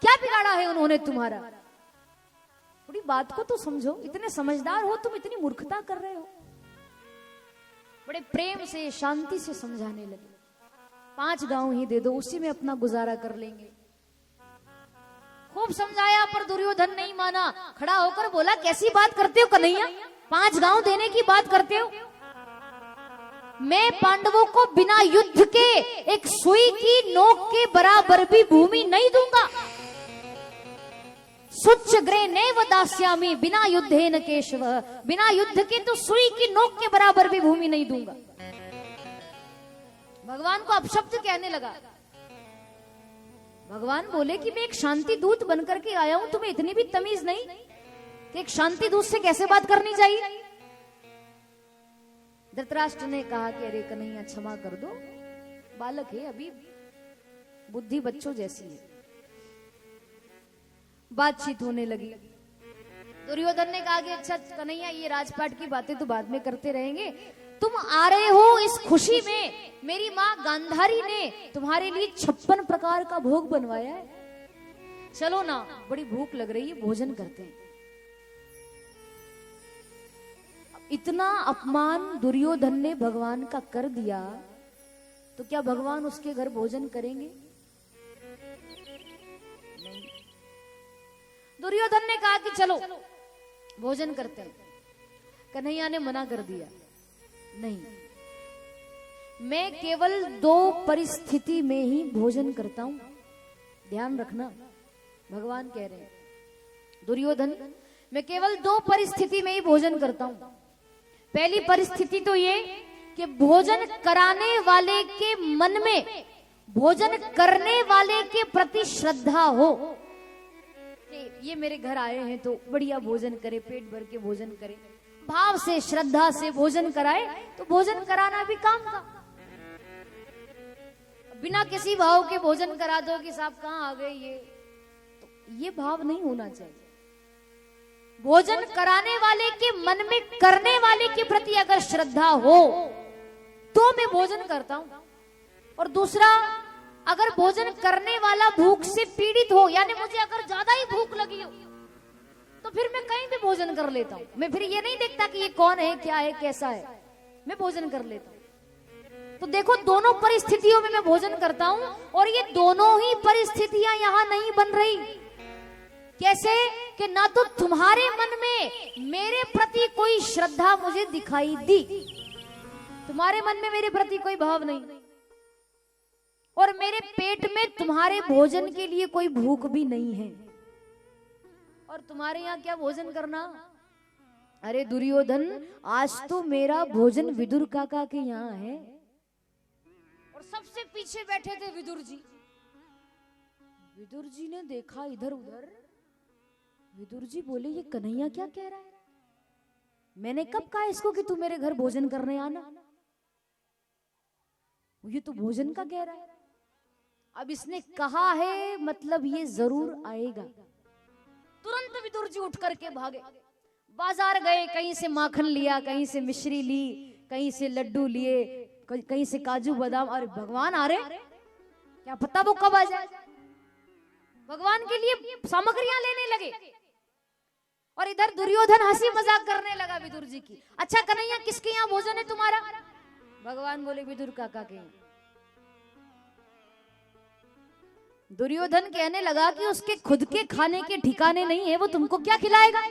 क्या बिगाड़ा है उन्होंने तुम्हारा? थोड़ी बात को तो समझो, इतने समझदार हो तुम, इतनी मूर्खता कर रहे हो। बड़े प्रेम से शांति से समझाने लगे, 5 गांव ही दे दो, उसी में अपना गुजारा कर लेंगे। खूब समझाया पर दुर्योधन नहीं माना। खड़ा होकर बोला, कैसी बात करते हो कन्हैया, 5 गांव देने की बात करते हो? मैं पांडवों को बिना युद्ध के एक सुई की नोक के बराबर भी भूमि नहीं दूंगा। सुच्च ग्रे नैव दास्यामि बिना युद्धेन केशव, बिना युद्ध के तो सुई की नोक के बराबर भी भूमि नहीं दूंगा। भगवान को अपशब्द कहने लगा। भगवान बोले कि मैं एक शांति दूत बनकर के आया हूं, तुम्हें इतनी भी तमीज नहीं कि एक शांति दूत से कैसे बात करनी चाहिए। धृतराष्ट्र ने कहा कि अरे कन्हैया क्षमा कर दो, बालक है, अभी बुद्धि बच्चों जैसी है। बातचीत होने लगी। दुर्योधन ने कहा कि अच्छा कन्हैया, ये राजपाट की बातें तो बाद में करते रहेंगे, तुम आ रहे हो इस खुशी में, मेरी माँ गांधारी ने तुम्हारे लिए 56 प्रकार का भोग बनवाया है, चलो ना, बड़ी भूख लग रही है, भोजन करते हैं। इतना अपमान दुर्योधन ने भगवान का कर दिया, तो क्या भगवान उसके घर भोजन करेंगे? नहीं। दुर्योधन ने कहा कि चलो भोजन करते हैं। कन्हैया ने मना कर दिया, नहीं, मैं केवल 2 परिस्थिति में ही भोजन करता हूं, ध्यान रखना, भगवान कह रहे हैं दुर्योधन, मैं केवल 2 परिस्थिति में ही भोजन करता हूं। पहली परिस्थिति तो ये कि भोजन कराने वाले के मन में भोजन करने वाले के प्रति श्रद्धा हो, कि ये मेरे घर आए हैं तो बढ़िया भोजन करे, पेट भर के भोजन करे, भाव से श्रद्धा से भोजन कराए, तो भोजन कराना भी काम का। बिना किसी भाव के भोजन करा दो कि साहब कहाँ आ गए, ये भाव नहीं होना चाहिए। भोजन कराने वाले के मन में करने वाले के प्रति अगर श्रद्धा हो तो मैं भोजन करता हूं। और दूसरा, अगर भोजन करने वाला भूख से पीड़ित हो, यानी मुझे अगर ज्यादा ही भूख लगी हो, तो फिर मैं कहीं भी भोजन कर लेता हूं। मैं फिर ये नहीं देखता कि ये कौन है, क्या है, कैसा है, मैं भोजन कर लेता हूं। तो देखो, दोनों परिस्थितियों में मैं भोजन करता हूं, और ये दोनों ही परिस्थितियां यहां नहीं बन रही। कैसे कि ना तो तुम्हारे मन में मेरे प्रति कोई श्रद्धा मुझे दिखाई दी, तुम्हारे मन में मेरे प्रति कोई भाव नहीं, और मेरे पेट में तुम्हारे भोजन के लिए कोई भूख भी नहीं है। और तुम्हारे यहाँ क्या भोजन करना? अरे दुर्योधन, आज तो मेरा भोजन विदुर काका के यहाँ है, और सबसे पीछे बैठे थे विदुर जी। विदुर जी ने देखा इधर उधर, विदुर जी बोले ये कन्हैया क्या कह रहा है? मैंने कब कहा इसको कि तू मेरे घर भोजन करने आना? ये तो भोजन का कह रहा है। अब इसने कहा है मतलब ये जरूर आएगा। तुरंत विदुर जी उठ करके भागे, बाजार गए, कहीं से माखन लिया, कहीं से मिश्री ली, कहीं से लड्डू लिए, कहीं से काजू बादाम। अरे भगवान आ रहे, क्या पता वो कब आ जाए। भगवान के लिए सामग्रियां लेने लगे, और इधर दुर्योधन हंसी मजाक करने लगा विदुर जी की। अच्छा कन्हैया, किसके यहाँ भोजन है तुम्हारा? भगवान बोले विदुर काका के। दुर्योधन कहने लगा कि उसके खुद के खाने के ठिकाने नहीं है, वो तुमको क्या खिलाएगा?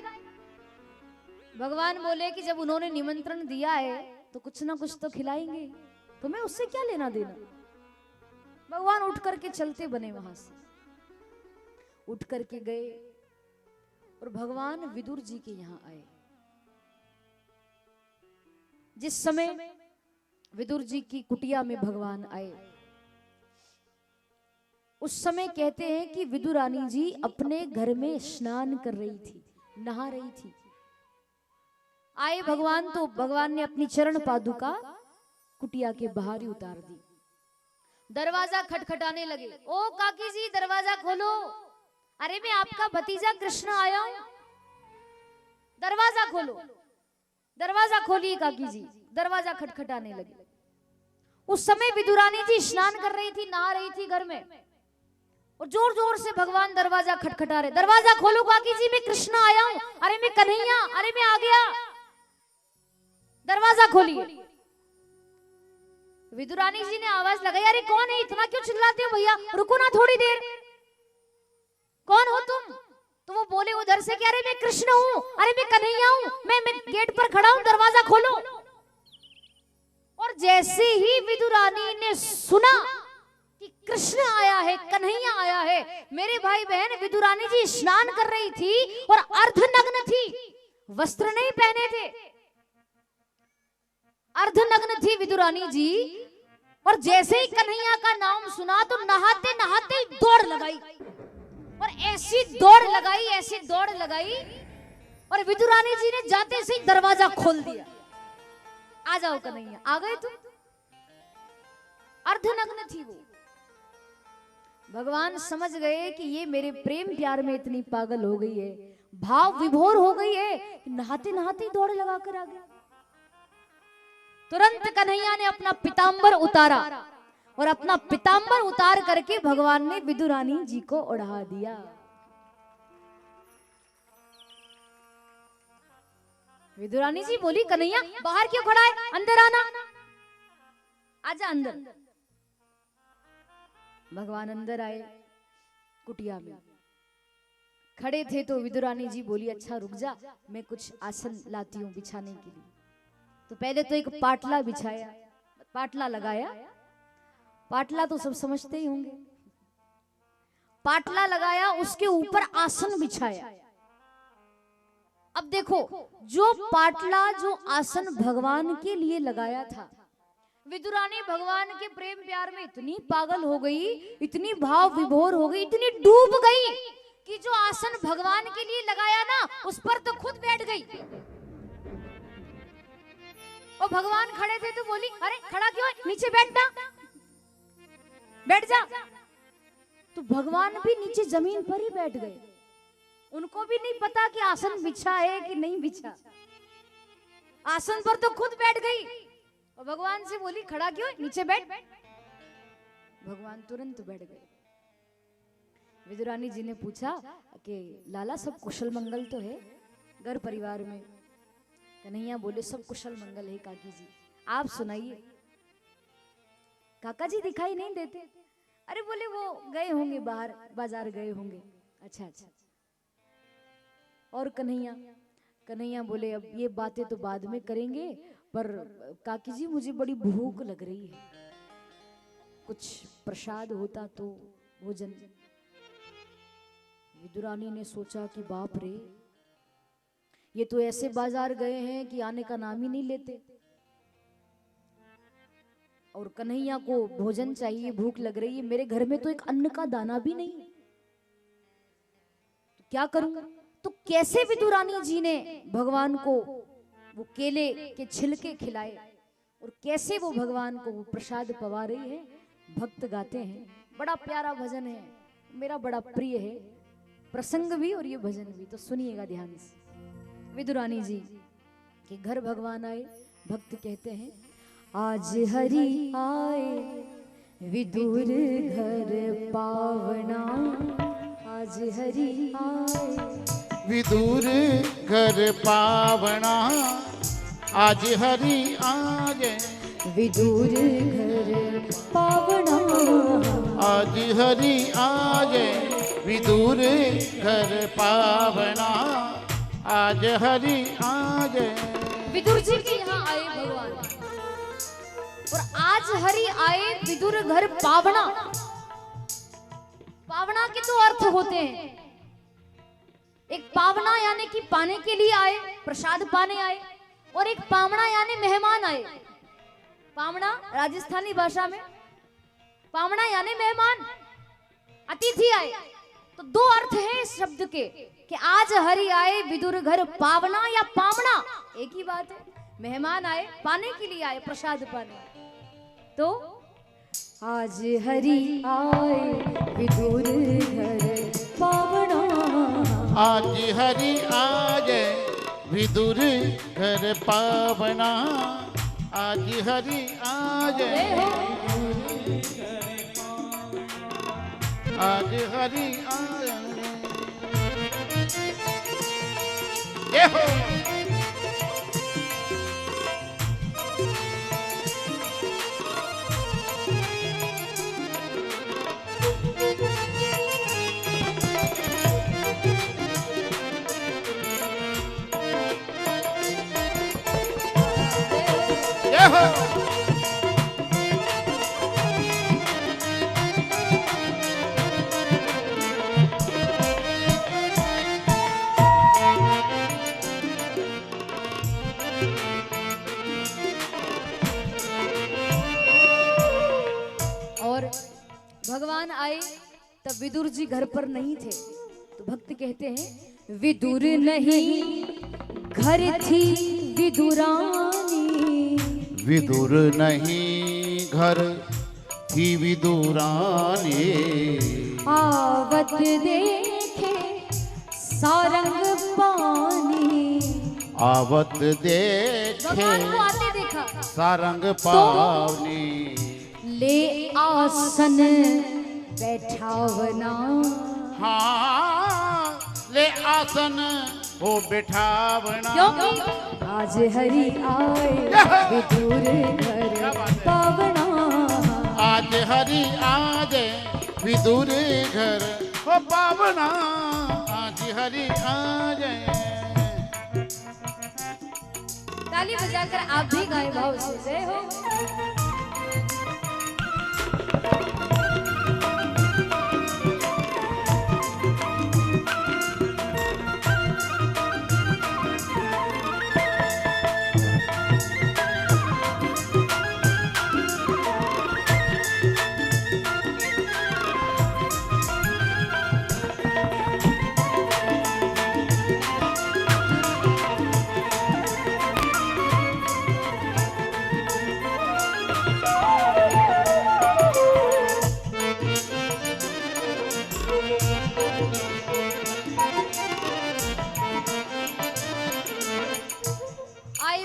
भगवान बोले कि जब उन्होंने निमंत्रण दिया है तो कुछ ना कुछ तो खिलाएंगे, तुम्हें उससे क्या लेना देना। भगवान उठ करके चलते बने, वहां से उठ करके गए और भगवान विदुर जी के यहां आए। जिस समय विदुर जी की कुटिया में भगवान आए, उस समय कहते हैं कि विदुर रानी जी अपने घर में स्नान कर रही थी, नहा रही थी। आए भगवान तो भगवान ने अपनी चरण पादुका कुटिया के बाहर ही उतार दी। दरवाजा खटखटाने लगे, ओ काकी जी दरवाजा खोलो। अरे मैं आपका भतीजा कृष्ण आया हूं, दरवाजा खोलो। दरवाजा खोलिए काकी जी। दरवाजा खटखटाने लगे। उस समय विदुरानी जी स्नान कर रही थी, नहा रही थी घर में, और जोर जोर से भगवान दरवाजा खटखटा रहे, दरवाजा खोलो काकी जी, मैं कृष्ण आया हूं। अरे मैं कन्हैया, अरे मैं आ गया, दरवाजा खोलिए। विदुरानी जी ने आवाज लगाई, अरे कौन है, इतना क्यों चिल्लाते हो भैया, रुको ना थोड़ी देर, कौन हो तुम? तो वो बोले उधर से कि अरे मैं कृष्ण हूं, अरे मैं कन्हैया हूं, मैं गेट पर खड़ा हूं, दरवाजा खोलो। और जैसे ही विदुरानी ने सुना कि कृष्ण आया है, कन्हैया आया है, मेरे भाई बहन, विदुरानी जी स्नान कर रही थी और अर्धनग्न थी, वस्त्र नहीं पहने थे, अर्धनग्न थी विदुरानी जी। और जैसे ही कन्हैया का नाम सुना तो नहाते नहाते दौड़ लगाई, और ऐसी दौड़ लगाई, ऐसी दौड़ लगाई, और विदुरानी जी ने जाते से ही दरवाजा खोल दिया। आ जाओ कन्हैया। आ गए तुम। अर्धनग्न थी वो। भगवान समझ गए कि ये मेरे प्रेम प्यार में इतनी पागल हो गई है, भाव विभोर हो गई है, नहाते नहाते दौड़ लगा कर आ गया। तुरंत कन्हैया ने अपना पीतांबर उतारा और अपना पीतांबर उतार करके भगवान ने विदुरानी जी को ओढ़ा दिया। विदुरानी जी बोली, कन्हैया बाहर क्यों खड़ा है, अंदर आना, आजा अंदर। भगवान अंदर आए। कुटिया में खड़े थे तो विदुरानी जी बोली, अच्छा रुक जा, मैं कुछ आसन लाती हूँ बिछाने के लिए। तो पहले तो एक पाटला बिछाया, पाटला लगाया। पाटला तो सब समझते ही होंगे। पाटला लगाया, उसके ऊपर आसन बिछाया। अब देखो, जो पाटला जो आसन भगवान के लिए लगाया था, विदुरानी भगवान के प्रेम प्यार में इतनी पागल हो गई, इतनी भाव विभोर हो गई, इतनी डूब गई कि जो आसन भगवान के लिए लगाया ना, उस पर तो खुद बैठ गई। और भगवान खड़े थे तो बोली, अरे खड़ा क्यों है, नीचे बैठना, बैठ जा। तो भगवान भी नीचे जमीन पर ही बैठ गए। उनको भी नहीं पता कि आसन बिछा है कि नहीं बिछा। आसन पर तो खुद बैठ गई और भगवान से बोली, खड़ा क्यों है, नीचे बैठ। भगवान तुरंत बैठ गए। विदुरानी जी ने पूछा कि लाला सब कुशल मंगल तो है घर परिवार में? कन्हैया बोले, सब कुशल मंगल है काकी जी, आप सुनाइए। काका जी दिखाई नहीं देते। अरे बोले वो गए होंगे बाहर, बाजार गए होंगे। अच्छा अच्छा। और कन्हैया बोले, अब ये बातें तो बाद में करेंगे, पर काकी जी मुझे बड़ी भूख लग रही है, कुछ प्रसाद होता तो भोजन। विदुरानी ने सोचा कि बाप रे, ये तो ऐसे बाजार गए हैं कि आने का नाम ही नहीं लेते, और कन्हैया को भोजन चाहिए, भूख लग रही है, मेरे घर में तो एक अन्न का दाना भी नहीं है, तो क्या करूं? तो कैसे विदुरानी जी ने भगवान को वो केले के छिलके खिलाए और कैसे वो भगवान को वो प्रसाद पवा रही है। भक्त गाते हैं, बड़ा प्यारा भजन है, मेरा बड़ा प्रिय है, प्रसंग भी और ये भजन भी, तो सुनिएगा ध्यान से। विदुरानी जी के घर भगवान आए। भक्त कहते हैं, आज हरि आए विदुर घर पावना, आज हरि आए विदुर घर पावना, आज हरि आए विदुर घर पावना, आज हरि आए विदुर घर पावना, आज हरि आए। विदुर जी के यहाँ आए भगवान, और आज हरि आए विदुर घर पावना। पावना के तो अर्थ होते हैं, एक पावना यानी कि पाने के लिए आए, प्रसाद पाने आए, और एक पावना यानी मेहमान आए। पावना राजस्थानी भाषा में पावना यानी मेहमान, अतिथि आए। तो दो अर्थ हैं इस शब्द के कि आज हरि आए विदुर घर पावना या पावना एक ही बात है। मेहमान आए, पाने के लिए आए, प्रसाद पाने। तो आज हरि आए विदुर घर पावना, आज हरि आए विदुर घर पावना, आज हरि आए, आज हरि आए। ये हो और भगवान आए तब विदुर जी घर पर नहीं थे। तो भक्त कहते हैं, विदुर नहीं घर थी विदुरानी, विदुर नहीं घर थी विदुरानी। आवत देखे सारंग पानी, आवत देखे भगवान को आते देखा, सारंग पावनी। ले आसन बैठावना, हाँ ले आसन हो बिठावना। क्योंकि आज हरि आए विदुर घर पावना। आज हरि आज विदुर घर हो पावना। आज हरि आज। ताली बजाकर आप भी गाएं भाव से, जय हो।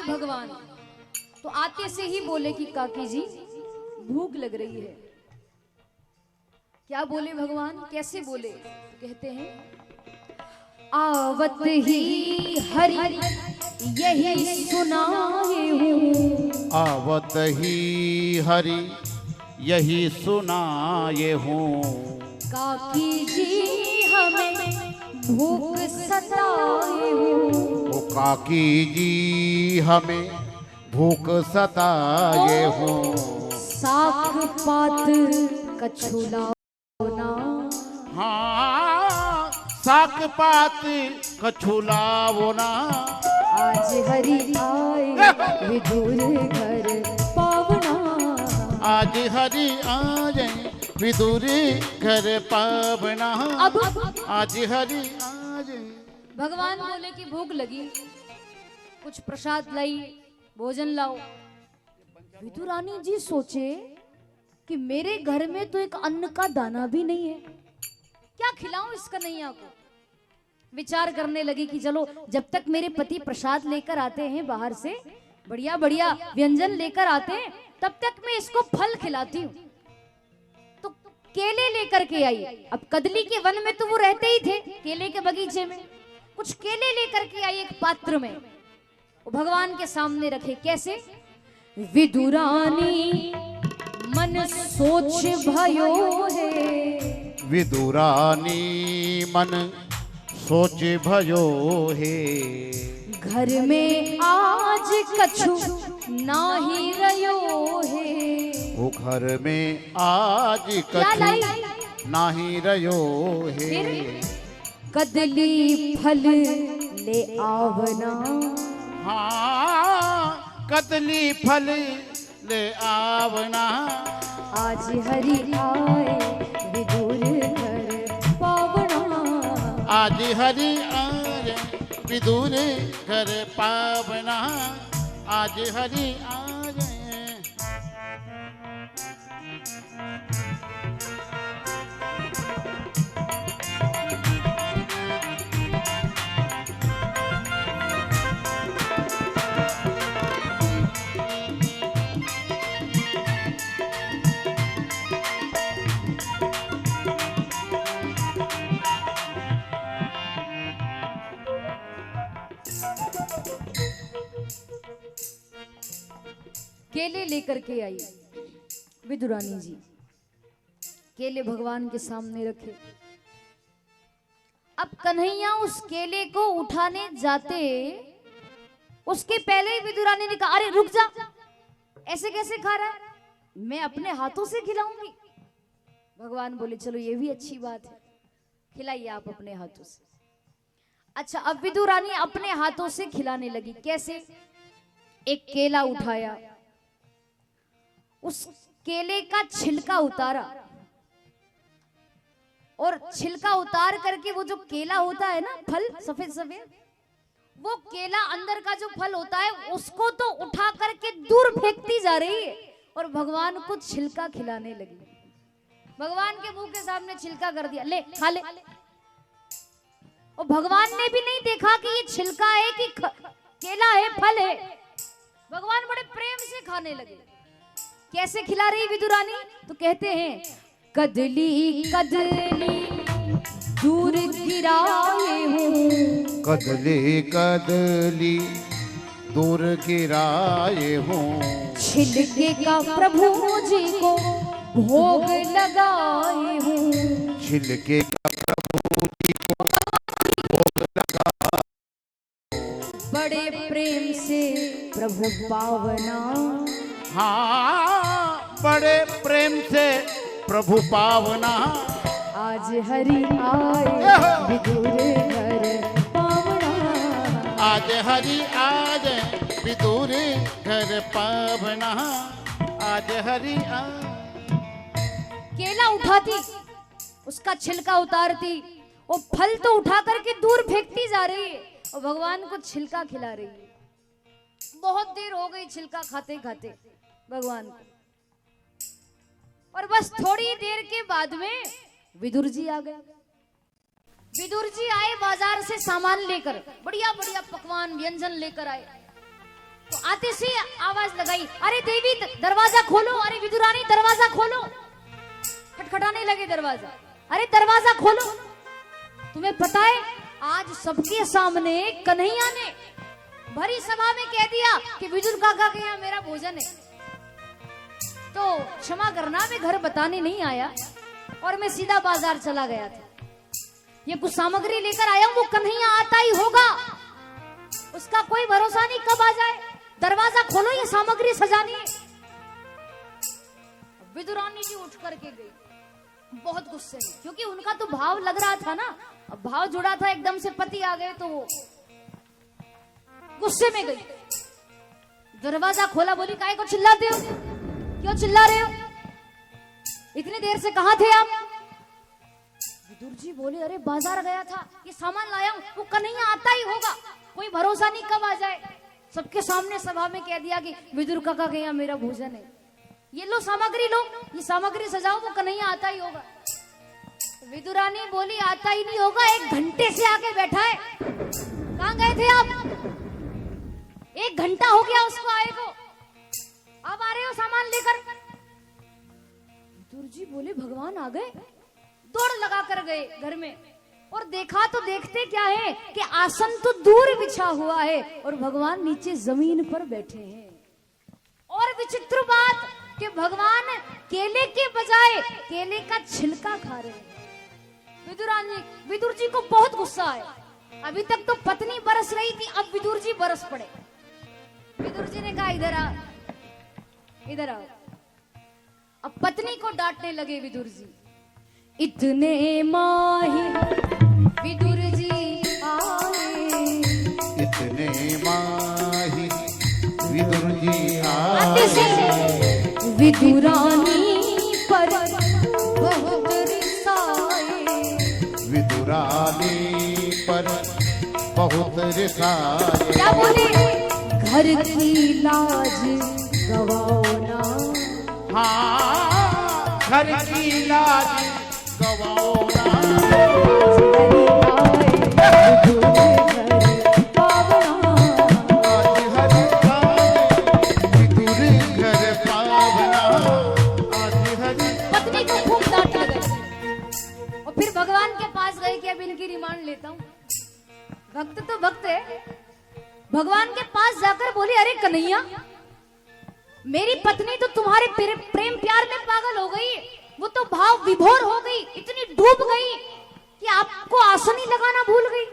भगवान तो आते से ही बोले कि काकी जी भूख लग रही है। क्या बोले भगवान, कैसे बोले? कहते हैं आवत ही हरि यही सुनाए हूँ, आवत ही हरि यही सुनाए हूँ। काकी जी हमें भूख सताए हूँ, ओ काकी जी हमें भूख सताए हूँ। साख पात कछुलाओना, हाँ साक पात कछुलाओना। आज हरि आए विदुर घर पावना। आज हरि आज विदुर घर पावना। अब आज हरि आज। भगवान बोले कि भूख लगी, कुछ प्रसाद लाई, भोजन लाओ। विदुरानी जी सोचे कि मेरे घर में तो एक अन्न का दाना भी नहीं है, क्या खिलाऊं इस कन्हैया को। विचार करने लगी कि चलो जब तक मेरे पति प्रसाद लेकर आते हैं बाहर से, बढ़िया बढ़िया व्यंजन लेकर आते हैं, तब तक मैं इसको फल खिलाती हूँ। तो केले लेकर के आई। अब कदली के वन में तो वो रहते ही थे, केले के बगीचे में। कुछ केले लेकर के आई एक पात्र में, वो भगवान के सामने रखे। कैसे? विदुरानी मन सोच भयो है, विदुरानी मन सोच भयो है। घर में आज कछु नाही रयो है। वो घर में आज क्या लाई? कछु नाही रयो है। फिर कदली फल ले आवना। हाँ कदली फल ले आवना। आज हरि आए विदुर घर पावना। आज हरि आए विदुर घर पावना। आज हरि आए। केले लेकर के आई विदुरानी जी। केले भगवान के सामने रखे। अब कन्हैया उस केले को उठाने जाते, उसके पहले ही विदुरानी ने कहा, अरे रुक जा, ऐसे कैसे खा रहा है, मैं अपने हाथों से खिलाऊंगी। भगवान बोले चलो ये भी अच्छी बात है, खिलाइए आप अपने हाथों से। अच्छा, अब विदुरानी अपने हाथों से खिलाने लगी। कैसे? एक केला उठाया, उस केले का छिलका उतारा, और छिलका उतार करके वो जो केला होता है ना, फल सफेद सफेद, वो केला अंदर का जो फल होता है उसको तो उठा करके दूर फेंकती जा रही है और भगवान को छिलका खिलाने लगी। भगवान के मुंह के सामने छिलका कर दिया, ले खा ले। और भगवान ने भी नहीं देखा कि ये छिलका है कि केला है, फल है। भगवान बड़े प्रेम से खाने लगे। कैसे खिला रही विदुरानी? तो कहते हैं कदली कदली दूर गिराए हूँ, कदली कदली दूर गिराए हूँ, छिलके का प्रभु जी को भोग लगाए हूँ, छिलके का प्रभु जी को भोग लगा। बड़े प्रेम से प्रभु पावना, हाँ बड़े प्रेम से प्रभु पावना, आज हरि आए विदुर घर पावना, आज हरि आज विदुर घर पावना, आज हरि केला उठाती, उसका छिलका उतारती, वो फल तो उठा करके दूर फेंकती जा रही है और भगवान को छिलका खिला रही है। बहुत देर हो गई छिलका खाते खाते भगवान को, और बस थोड़ी देर के बाद में विदुर जी आ गए। विदुर जी आए बाजार से सामान लेकर, बढ़िया बढ़िया पकवान व्यंजन लेकर आए। तो आते से आवाज लगाई, अरे देवी दरवाजा खोलो, अरे विदुरानी दरवाजा खोलो। खटखटाने लगे दरवाजा, अरे दरवाजा खोलो। तुम्हें पता है आज सबके सामने कन्हैया ने भरी सभा में कह दिया कि विदुर काका के यहाँ मेरा भोजन है। तो क्षमा करना, मैं घर बताने नहीं आया और मैं सीधा बाजार चला गया था। ये कुछ सामग्री लेकर आया हूं, वो कन्हैया आता ही होगा, उसका कोई भरोसा नहीं कब आ जाए। दरवाजा खोलो, ये सामग्री सजानी है। विदुरानी जी उठ करके गई बहुत गुस्से में, क्योंकि उनका तो भाव लग रहा था ना, अब भाव जुड़ा था, एकदम से पति आ गए तो वो गुस्से में गई। दरवाजा खोला, बोली काहे को चिल्लाते हो, क्यों चिल्ला रहे हो, इतनी देर से कहां थे आप? विदुर जी बोले, अरे बाजार गया था, ये सामान लाया हूं, वो कन्हैया आता ही होगा, कोई भरोसा नहीं कब आ जाए। सबके सामने सभा में कह दिया कि विदुर काका के यहाँ मेरा भोजन है, ये लो सामग्री लो, ये सामग्री सजाओ, वो कन्हैया आता ही होगा। विदुरानी बोली, आता ही नहीं होगा, 1 घंटे से आके बैठा है। कहां गए थे आप? 1 घंटा हो गया उसको आए को, अब आ रहे हो सामान लेकर? विदुर जी बोले, भगवान आ गए। दौड़ लगा कर गए घर में और देखा तो देखते क्या है कि आसन तो दूर बिछा हुआ है और भगवान नीचे जमीन पर बैठे हैं। और विचित्र बात कि भगवान केले के बजाय केले का छिलका खा रहे हैं। विदुर जी को बहुत गुस्सा आया। अभी तक तो पत्नी बरस रही थी, अब विदुर जी बरस पड़े। विदुर जी ने कहा, इधर आ, इधर आओ। अब पत्नी को डांटने लगे विदुर जी। इतने माहिर विदुर जी आए, इतने माहिर विदुर जी आए, विदुरानी पर बहुत रिसाए, विदुरानी पर बहुत रिसाए। क्या बोले? घर की लाज गवाना, हाँ घर की लाज गवाना, आज हरि आए विदुर घर पावना, आज हरि। पत्नी को खूब डांट लगे और फिर भगवान के पास गए कि अब इनकी रिमांड लेता हूँ। भक्त तो भक्त है, भगवान के पास जाकर बोले, अरे कन्हैया, मेरी पत्नी तो तुम्हारे प्रेम प्यार में पागल हो गई, वो तो भाव विभोर हो गई, इतनी डूब गई कि आपको आसन ही लगाना भूल गई।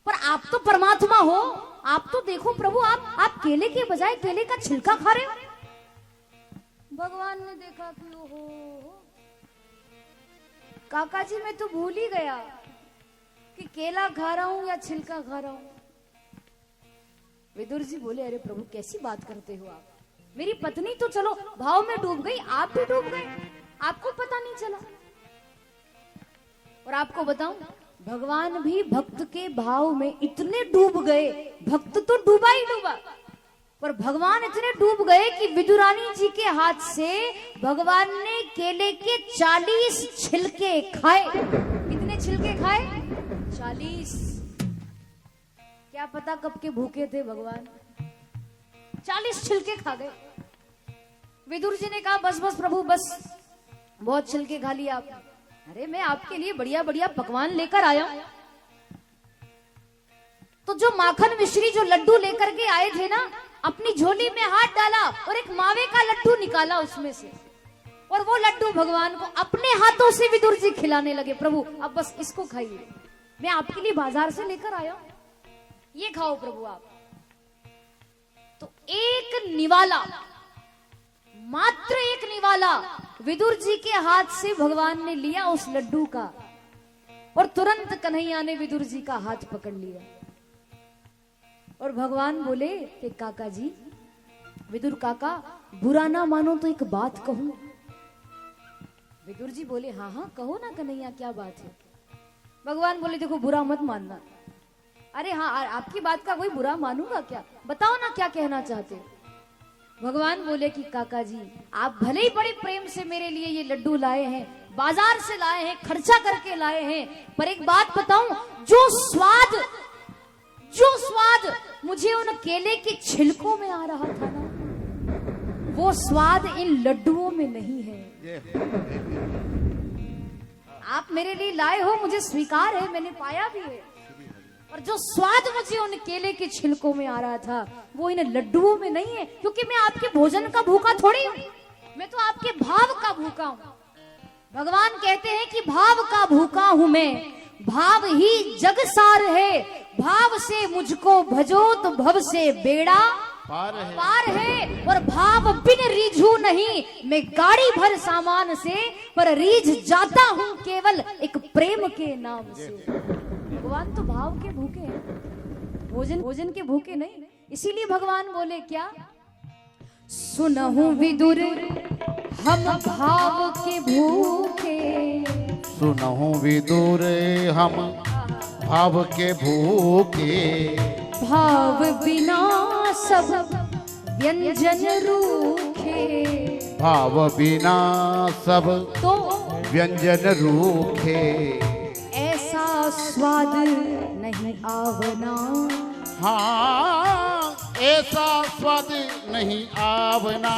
पर आप तो परमात्मा हो, आप तो देखो प्रभु, आप केले के बजाय केले का छिलका खा रहे हो। भगवान ने देखा कि ओहो, काका जी मैं तो भूल ही गया कि केला खा रहा हूं या छिलका खा रहा हूं। विदुर जी बोले, अरे प्रभु कैसी बात करते हो आप, मेरी पत्नी तो चलो भाव में डूब गई, आप भी डूब गए, आपको पता नहीं चला। और आपको बताऊं, भगवान भी भक्त के भाव में इतने डूब गए, भक्त तो डूबा ही डूबा, पर भगवान इतने डूब गए कि विदुरानी जी के हाथ से भगवान ने केले के 40 छिलके खाए। कितने छिलके खाए? 40। क्या पता कब के भूखे थे भगवान, 40 छिलके खा गए। विदुर जी ने कहा बस बस प्रभु बस, बहुत छिलके खा लिया आपने। अरे मैं आपके लिए बढ़िया बढ़िया पकवान लेकर आया हूं। तो जो माखन मिश्री जो लड्डू लेकर के आए थे ना, अपनी झोली में हाथ डाला और एक मावे का लड्डू निकाला उसमें से, और वो लड्डू भगवान को अपने हाथों से विदुर जी खिलाने लगे। प्रभु अब बस इसको खाइए, मैं आपके लिए बाजार से लेकर आया हूं, ये खाओ प्रभु आप। तो एक निवाला, मात्र एक निवाला विदुर जी के हाथ से भगवान ने लिया उस लड्डू का, और तुरंत कन्हैया ने विदुर जी का हाथ पकड़ लिया। और भगवान बोले कि काका जी, विदुर काका बुरा ना मानो तो एक बात कहूं। विदुर जी बोले हाँ हाँ कहो ना कन्हैया, क्या बात है? भगवान बोले देखो बुरा मत मानना। अरे हाँ, आपकी बात का कोई बुरा मानूंगा क्या? बताओ ना क्या कहना चाहते हो। भगवान बोले कि काका जी आप भले ही बड़े प्रेम से मेरे लिए ये लड्डू लाए हैं, बाजार से लाए हैं, खर्चा करके लाए हैं, पर एक बात बताऊं, जो स्वाद मुझे उन केले के छिलकों में आ रहा था ना, वो स्वाद इन लड्डुओं में नहीं है। आप मेरे लिए लाए हो, मुझे स्वीकार है, मैंने पाया भी है, और जो स्वाद मुझे उन केले के छिलकों में आ रहा था वो इन लड्डुओं में नहीं है, क्योंकि मैं आपके भोजन का भूखा थोड़ी हूं, मैं तो आपके भाव का भूखा हूं। भगवान कहते हैं कि भाव का भूखा हूं मैं, भाव ही जग सार है, भाव से मुझको भजो तो भव से बेड़ा पार है। और भाव बिन रीझू नहीं, मैं गाड़ी भर सामान से, पर रीझ जाता हूं केवल एक प्रेम के नाम से। भगवान तो भाव के भूखे हैं, भोजन के भूखे नहीं। इसीलिए भगवान बोले क्या, सुनहु विदुर हम भाव के भूखे, सुनहु विदुर हम भाव के भूखे, भाव बिना सब व्यंजन रूखे, भाव बिना सब तो व्यंजन रूखे, ऐसा स्वाद नहीं आवना। हाँ ऐसा स्वाद नहीं आवना।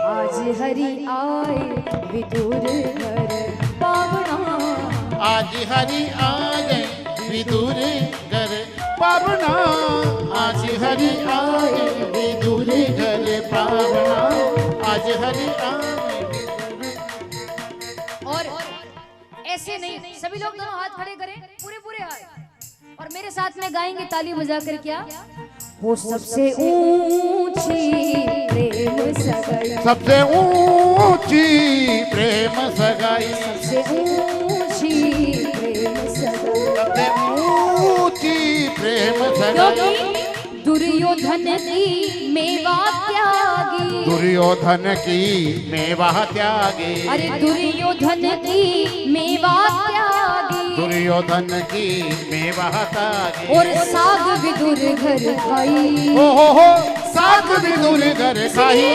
आज हरि आए विदुर घर पावना, आज हरि आए विदुर घर पावना, आज हरि आए विदुर घर पावना, आज हरि आए। और ऐसे नहीं, सभी लोग दोनों हाथ खड़े करें, पूरे पूरे हाथ, और मेरे साथ में गाएंगे ताली बजाकर। क्या हो सबसे ऊंची प्रेम सगाई, सबसे ऊंची प्रेम सगाई, सबसे ऊंची प्रेम सगाई, सबसे ऊंची प्रेम सगाई। क्योंकि दुर्योधन की मेवा त्यागी, दुर्योधन की मेवा त्यागी, अरे दुर्योधन की मेवा त्यागी, दुर्योधन की मेवा त्यागी, और साग विदुर घर खाई, हो साग विदुर घर खाई,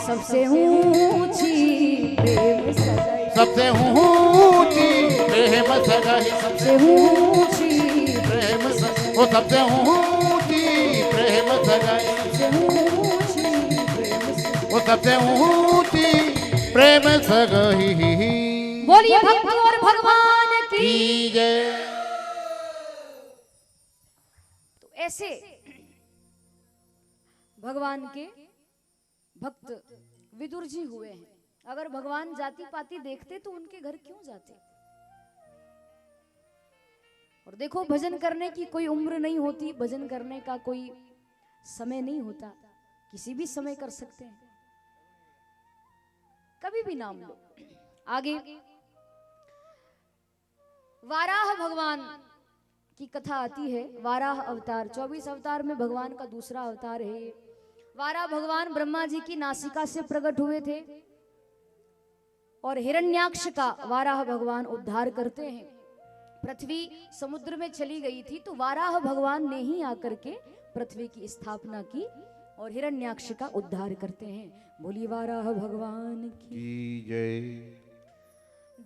सबसे ऊंची प्रेम सगाई, सबसे ऊंची प्रेम सगाई, सबसे ऊंची प्रेम सगाई, वो सबसे ऊंची प्रेम सगाई, वो सबसे ऊंची प्रेम सगाई। बोलिए भक्त और भगवान की जय। तो ऐसे भगवान के भक्त विदुर जी हुए हैं। अगर भगवान जाति पाति देखते तो उनके घर क्यों जाते? और देखो, भजन करने की कोई उम्र नहीं होती, भजन करने का कोई समय नहीं होता, किसी भी समय कर सकते हैं, कभी भी नाम लो। आगे वाराह भगवान की कथा आती है। वाराह अवतार 24 अवतार में भगवान का दूसरा अवतार है ये। वाराह भगवान ब्रह्मा जी की नासिका से प्रकट हुए थे और हिरण्याक्ष का वाराह भगवान उद्धार करते हैं। पृथ्वी समुद्र में चली गई थी तो वाराह भगवान ने ही आकर के पृथ्वी की स्थापना की और हिरण्याक्ष का उद्धार करते हैं। बोलिए वाराह भगवान की जय।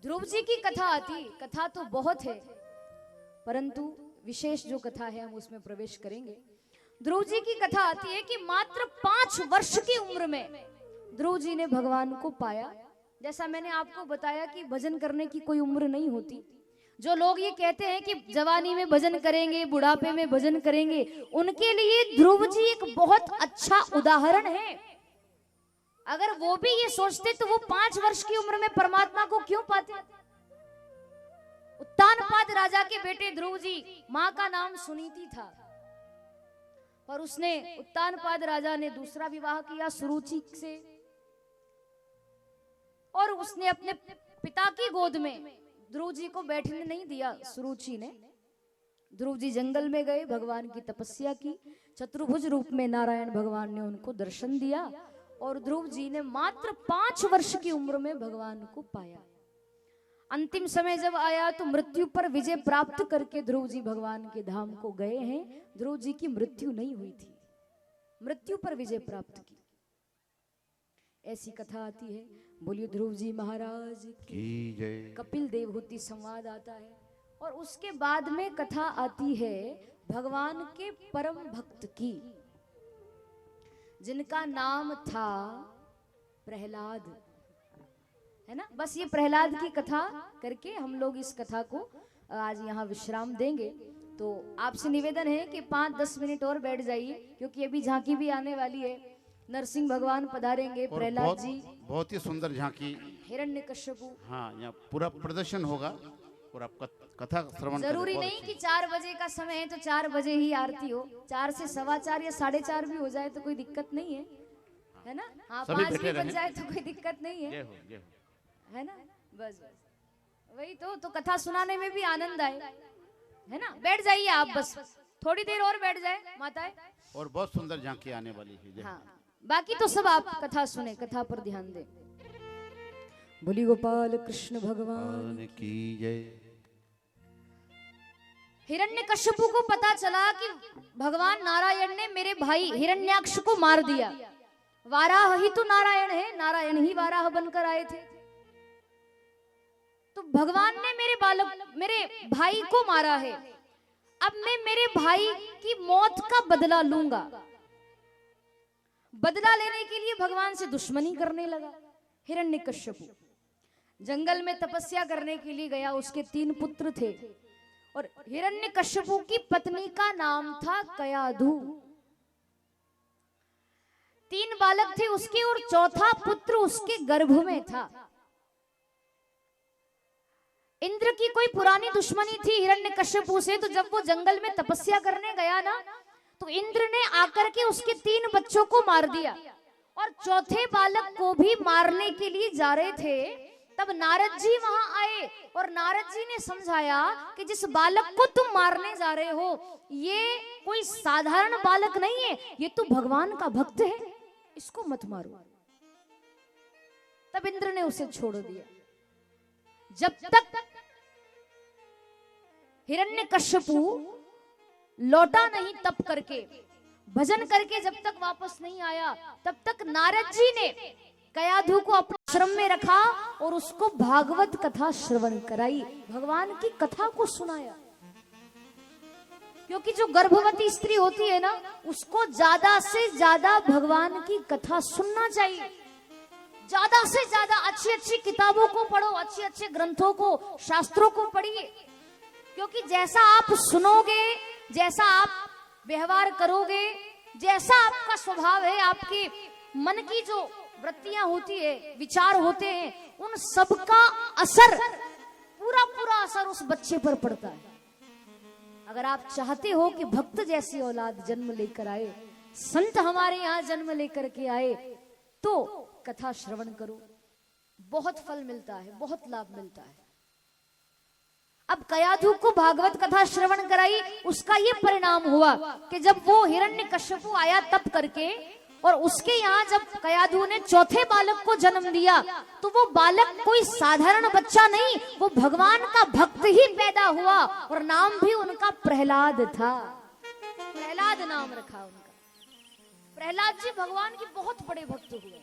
ध्रुव जी की कथा आती, कथा तो बहुत है परंतु विशेष जो कथा है हम उसमें प्रवेश करेंगे। ध्रुव जी की कथा आती है कि मात्र 5 वर्ष की उम्र में ध्रुव जी ने भगवान को पाया। जैसा मैंने आपको बताया कि भजन करने की कोई उम्र नहीं होती। जो लोग ये कहते हैं कि जवानी में भजन करेंगे, बुढ़ापे में भजन करेंगे, उनके लिए ध्रुव जी एक बहुत अच्छा उदाहरण है। अगर वो भी ये सोचते तो वो 5 वर्ष की उम्र में परमात्मा को क्यों पाते। उत्तानपाद राजा के बेटे ध्रुव जी, मां का नाम सुनीति था, पर उसने उत्तानपाद राजा ने दूसरा विवाह किया सुरुचि से और उसने अपने पिता की गोद में ध्रुव जी को बैठने नहीं दिया। सुरुचि ने, ध्रुव जी जंगल में गए, भगवान की तपस्या की, चतुर्भुज रूप में नारायण भगवान ने उनको दर्शन दिया और ध्रुव जी ने मात्र 5 वर्ष की उम्र में भगवान को पाया। अंतिम समय जब आया तो मृत्यु पर विजय प्राप्त करके ध्रुव जी भगवान के धाम को गए हैं। ध्रुव जी की मृत्यु नहीं हुई थी, मृत्यु पर विजय प्राप्त की, ऐसी कथा आती है। बोलिए ध्रुव जी महाराज की जय। कपिल देवहूति संवाद आता है और उसके बाद में कथा आती है भगवान के परम भक्त की, जिनका नाम था प्रहलाद, है ना। बस ये प्रहलाद की कथा करके हम लोग इस कथा को आज यहाँ विश्राम देंगे। तो आपसे निवेदन है कि 5-10 मिनट और बैठ जाइए, क्योंकि अभी झांकी भी आने वाली है। नरसिंह भगवान पधारेंगे, प्रहलाद जी, बहुत ही सुंदर झांकी, हिरण्यकश्यपु। हाँ, यहाँ पूरा प्रदर्शन होगा और आप कथा श्रवण जरूरी नहीं कि 4 बजे का समय है तो 4 बजे ही आरती हो, 4 से 4:15 या 4:30 भी हो जाए तो कोई दिक्कत नहीं है ना। हाँ, 5 भी बज जाए तो कोई दिक्कत नहीं है, है ना। बस वही तो कथा सुनाने में भी आनंद आए, है ना। बैठ जाइए आप, बस थोड़ी देर और बैठ जाए माताएं। और बहुत सुंदर झांकी आने वाली है। हाँ, बाकी तो सब आप कथा सुने, कथा पर ध्यान दें। बोली गोपाल कृष्ण भगवान की जय। हिरण्यकश्यपु को पता चला कि भगवान नारायण ने मेरे भाई हिरण्याक्ष को मार दिया। वाराह ही तो नारायण है, नारायण ही वाराह बनकर आए थे। तो भगवान ने मेरे भाई को मारा है, अब मैं मेरे भाई की मौत का बदला लूंगा। बदला लेने के लिए भगवान से दुश्मनी करने लगा। हिरण्यकश्यपु जंगल में तपस्या करने के लिए गया, उसके 3 पुत्र थे और हिरण्यकश्यपु की पत्नी का नाम था कयाधु। 3 बालक थे उसके और 4था पुत्र उसके गर्भ में था। इंद्र की कोई पुरानी दुश्मनी थी हिरण्यकश्यपु से, तो जब वो जंगल में तपस्या करने गया ना, तो इंद्र ने आकर के उसके 3 बच्चों को मार दिया और 4थे बालक को भी मारने के लिए जा रहे थे। तब नारद जी वहां आए और नारद जी ने समझाया कि जिस बालक को तुम मारने जा रहे हो ये कोई साधारण बालक नहीं है, ये तो भगवान का भक्त है, इसको मत मारो। तब इंद्र ने उसे छोड़ दिया। जब तक हिरण्यकश्यपु लौटा नहीं तप करके, भजन करके जब तक वापस नहीं आया, तब तक नारद जी ने कयाधु को अपने आश्रम में रखा और उसको भागवत कथा श्रवण कराई, भगवान की कथा को सुनाया। क्योंकि जो गर्भवती स्त्री होती है ना, उसको ज्यादा से ज्यादा भगवान की कथा सुनना चाहिए। ज्यादा से ज्यादा अच्छी अच्छी किताबों को पढ़ो, अच्छे अच्छे ग्रंथों को, शास्त्रों को पढ़िए। क्योंकि जैसा आप सुनोगे, जैसा आप व्यवहार करोगे, जैसा आपका स्वभाव है, आपके मन की जो वृत्तियां होती है, विचार होते हैं, उन सब का असर, पूरा पूरा असर उस बच्चे पर पड़ता है। अगर आप चाहते हो कि भक्त जैसी औलाद जन्म लेकर आए, संत हमारे यहाँ जन्म लेकर के आए, तो कथा श्रवण करो, बहुत फल मिलता है, बहुत लाभ मिलता है। अब कयाधु को भागवत कथा श्रवण कराई, उसका ये परिणाम हुआ कि जब वो हिरण्यकश्यपु आया तप करके, और उसके यहाँ जब कयाधु ने चौथे बालक को जन्म दिया तो वो बालक कोई साधारण बच्चा नहीं, वो भगवान का भक्त ही पैदा हुआ और नाम भी उनका प्रहलाद था। प्रहलाद नाम रखा उनका। प्रहलाद जी भगवान के बहुत बड़े भक्त हुए।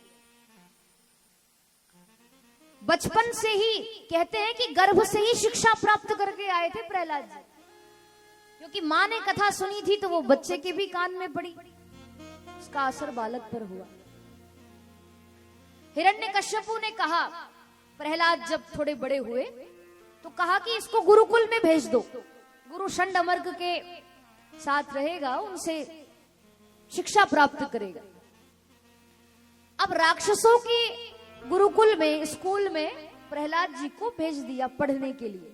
बचपन से ही कहते हैं कि गर्भ से ही शिक्षा प्राप्त करके आए थे प्रहलाद जी, क्योंकि माँ ने कथा सुनी थी तो वो बच्चे के भी कान में पड़ी, उसका असर बालक पर हुआ। हिरण्यकश्यपु ने कहा, प्रहलाद जब थोड़े बड़े हुए तो कहा कि इसको गुरुकुल में भेज दो, गुरु षंडमर्क के साथ रहेगा, उनसे शिक्षा प्राप्त करेगा। अब राक्षसों की गुरुकुल में, स्कूल में प्रहलाद जी को भेज दिया पढ़ने के लिए,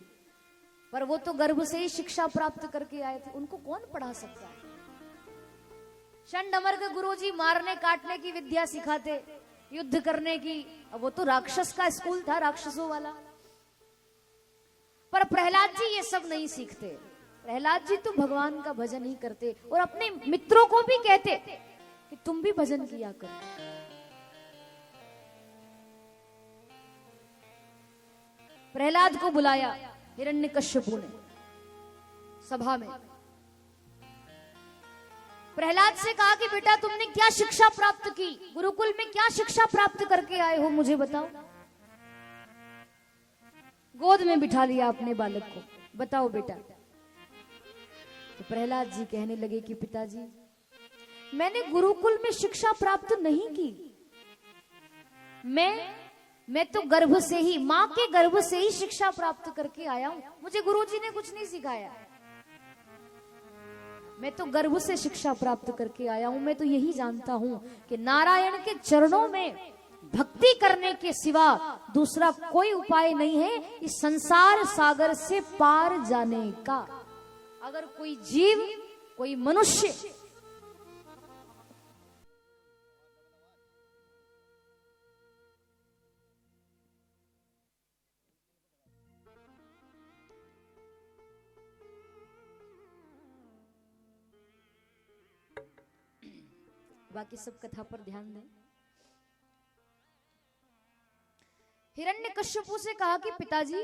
पर वो तो गर्भ से ही शिक्षा प्राप्त करके आए थे, उनको कौन पढ़ा सकता है। षंडमर्क गुरुजी मारने काटने की विद्या सिखाते, युद्ध करने की, अब वो तो राक्षस का स्कूल था, राक्षसों वाला। पर प्रहलाद जी ये सब नहीं सीखते। प्रहलाद जी तो भगवान का भजन ही करते और अपने मित्रों को भी कहते कि तुम भी भजन किया करो। प्रहलाद को बुलाया हिरण्यकश्यपु ने सभा में। प्रहलाद से कहा कि बेटा तुमने क्या शिक्षा प्राप्त की, गुरुकुल में क्या शिक्षा प्राप्त करके आए हो, मुझे बताओ। गोद में बिठा लिया अपने बालक को, बताओ बेटा। तो प्रहलाद जी कहने लगे कि पिताजी मैंने गुरुकुल में शिक्षा प्राप्त नहीं की, मैं तो गर्भ से ही, माँ के गर्भ से ही शिक्षा प्राप्त करके आया हूं, मुझे गुरुजी ने कुछ नहीं सिखाया, मैं तो गर्भ से शिक्षा प्राप्त करके आया हूं। मैं तो यही जानता हूं कि नारायण के चरणों में भक्ति करने के सिवा दूसरा कोई उपाय नहीं है इस संसार सागर से पार जाने का। अगर कोई जीव, कोई मनुष्य बाकी सब कथा पर ध्यान दें। हिरण्यकश्यपु से कहा कि पिताजी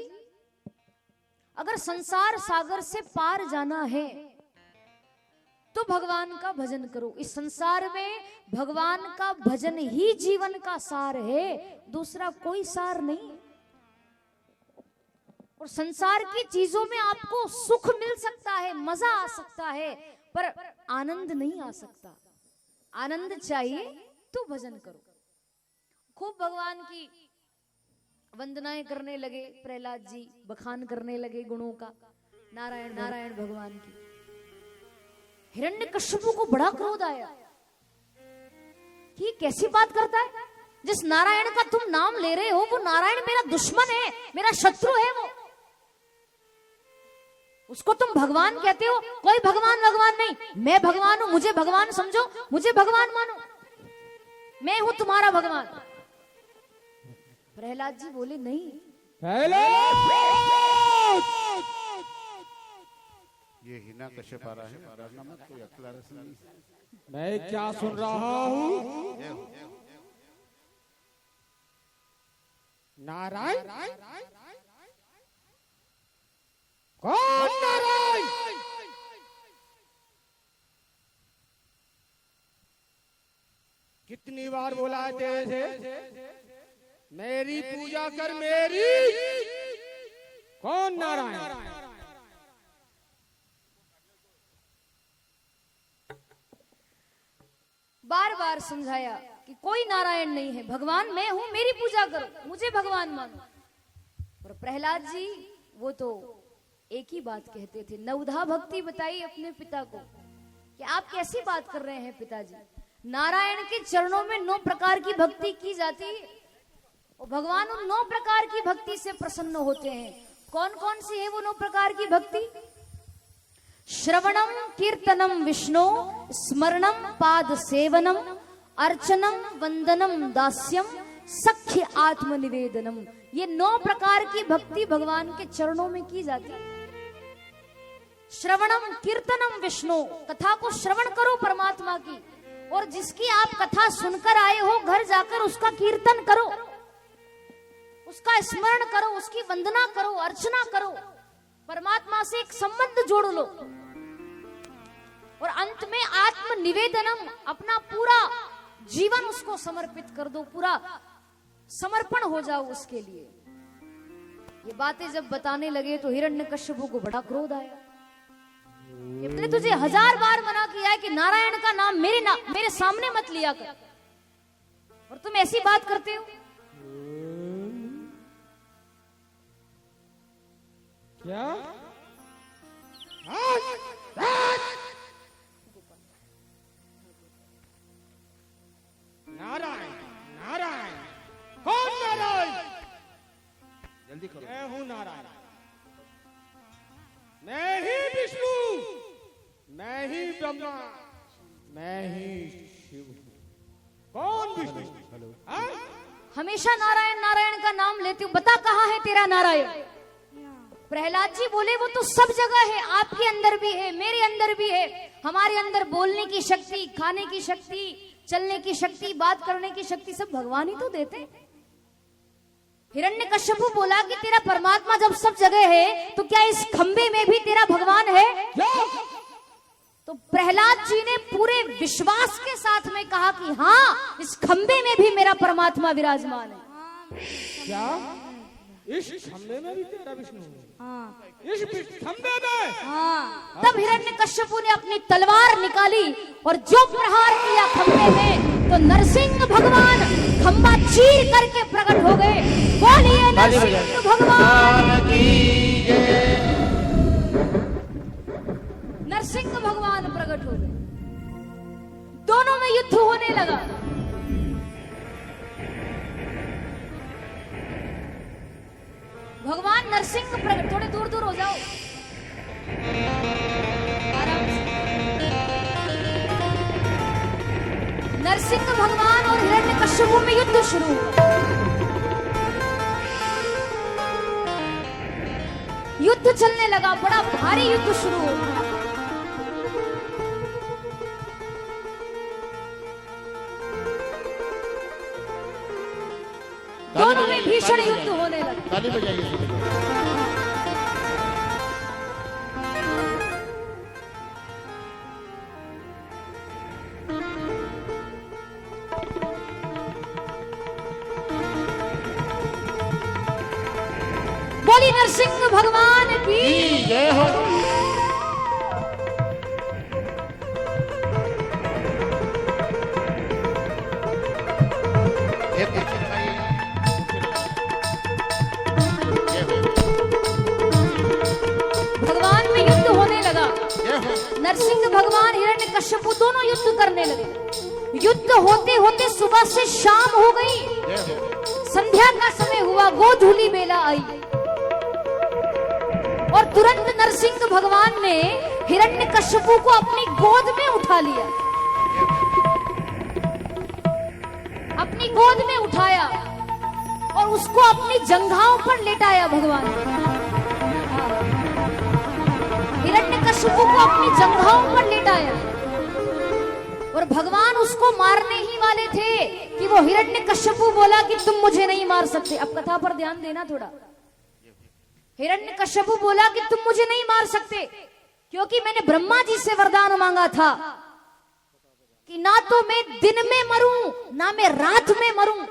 अगर संसार सागर से पार जाना है तो भगवान का भजन करो। इस संसार में भगवान का भजन ही जीवन का सार है, दूसरा कोई सार नहीं। और संसार की चीजों में आपको सुख मिल सकता है, मजा आ सकता है, पर आनंद नहीं आ सकता। आनंद चाहिए तो भजन करो। खूब भगवान की वंदनाएं करने लगे प्रहलाद जी, बखान करने लगे गुणों का, नारायण नारायण भगवान की। हिरण्यकश्यपु को बड़ा क्रोध आया कि कैसी बात करता है, जिस नारायण का तुम नाम ले रहे हो वो नारायण मेरा दुश्मन है, मेरा शत्रु है, वो उसको तुम भगवान कहते हो। कोई भगवान भगवान नहीं, मैं भगवान हूं, मुझे भगवान समझो, मुझे भगवान मानो, मैं हूं तुम्हारा भगवान। प्रहलाद जी बोले नहीं, ये हिरण्यकश्यप आ रहा है, डरना मत, कोई अकेला नहीं। मैं क्या सुन रहा हूँ? नारायण? कौन नारायण? कितनी बार बोला है तेरे से मेरी पूजा कर, मेरी? कौन नारायण? बार बार समझाया कि कोई नारायण नहीं है, भगवान मैं हूं, मेरी पूजा करो, मुझे भगवान मानो। और प्रहलाद जी वो तो एक ही बात कहते थे, नवधा भक्ति बताई अपने पिता को कि आप कैसी बात कर रहे हैं पिताजी, नारायण के चरणों में 9 प्रकार की भक्ति की जाती है और भगवान उन 9 प्रकार की भक्ति से प्रसन्न होते हैं। कौन कौन सी है वो 9 प्रकार की भक्ति? श्रवणम कीर्तनम विष्णु, स्मरणम पाद सेवनम, अर्चनम वंदनम दास्यम, सख्य आत्मनिवेदनम। ये 9 प्रकार की भक्ति भगवान के चरणों में की जाती है। श्रवणम कीर्तनम विष्णु, कथा को श्रवण करो परमात्मा की, और जिसकी आप कथा सुनकर आए हो घर जाकर उसका कीर्तन करो, उसका स्मरण करो, उसकी वंदना करो, अर्चना करो, परमात्मा से एक संबंध जोड़ लो और अंत में आत्म निवेदनम, अपना पूरा जीवन उसको समर्पित कर दो, पूरा समर्पण हो जाओ उसके लिए। ये बातें जब बताने लगे तो हिरण्यकश्यपु को बड़ा क्रोध आया। मैंने तुझे 1000 बार मना किया है कि नारायण का नाम मेरे सामने मत लिया कर, और तुम ऐसी बात करते हो। क्या? नारायण नारायण, कौन नारायण? जल्दी करो। मैं हूं नारायण, मैं ही विष्णु, मैं ही ब्रह्मा, मैं ही शिव हूं। कौन विष्णु? हाँ? हमेशा नारायण नारायण का नाम लेती हूँ, बता कहाँ है तेरा नारायण? प्रहलाद जी बोले वो तो सब जगह है, आपके अंदर भी है, मेरे अंदर भी है। हमारे अंदर बोलने की शक्ति, खाने की शक्ति, चलने की शक्ति, बात करने की शक्ति सब भगवान ही तो देते। हिरण्यकश्यपु बोला कि तेरा परमात्मा जब सब जगह है तो क्या इस खंबे में भी तेरा भगवान है? तो प्रहलाद जी ने पूरे विश्वास के साथ में कहा कि हाँ, इस खंबे में भी मेरा परमात्मा विराजमान है। क्या इस खंबे में भी तेरा विष्णु है? इस खंबे में? तब हिरण्यकश्यपु ने अपनी तलवार निकाली और जो प्रहार किया खंबे में, तो नरसिंह भगवान खंबा चीर करके प्रकट हो गए। बोलिए नरसिंह भगवान की जय। नरसिंह भगवान प्रकट हो गए, दोनों में युद्ध होने लगा। भगवान नरसिंह प्रकट, थोड़े दूर दूर हो जाओ, आराम से। नरसिंह भगवान और हिरण्यकश्यपु में युद्ध शुरू हुआ। युद्ध चलने लगा, बड़ा भारी युद्ध शुरू हुआ। दोनों में भीषण युद्ध होने लगा। ताली बजाइए। बोली नरसिंह भगवान की जय हो। भगवान में युद्ध होने लगा। नरसिंह भगवान हिरण्यकश्यपु दोनों युद्ध करने लगे। युद्ध होते होते सुबह से शाम हो गई, संध्या का समय हुआ, गोधूली बेला आई और तुरंत नरसिंह भगवान ने हिरण्यकश्यपु को अपनी गोद में उठा लिया, अपनी गोद में उठाया और उसको अपनी जंघाओं पर लेटाया। भगवान हिरण्यकश्यपु को अपनी जंघाओं पर लेटाया और भगवान उसको मारने ही वाले थे कि वो हिरण्यकश्यपु बोला कि तुम मुझे नहीं मार सकते। अब कथा पर ध्यान देना थोड़ा। हिरण्यकश्यपु बोला कि तुम मुझे नहीं मार सकते क्योंकि मैंने ब्रह्मा जी से वरदान मांगा था कि ना तो मैं दिन में मरूं ना मैं रात में मरूं।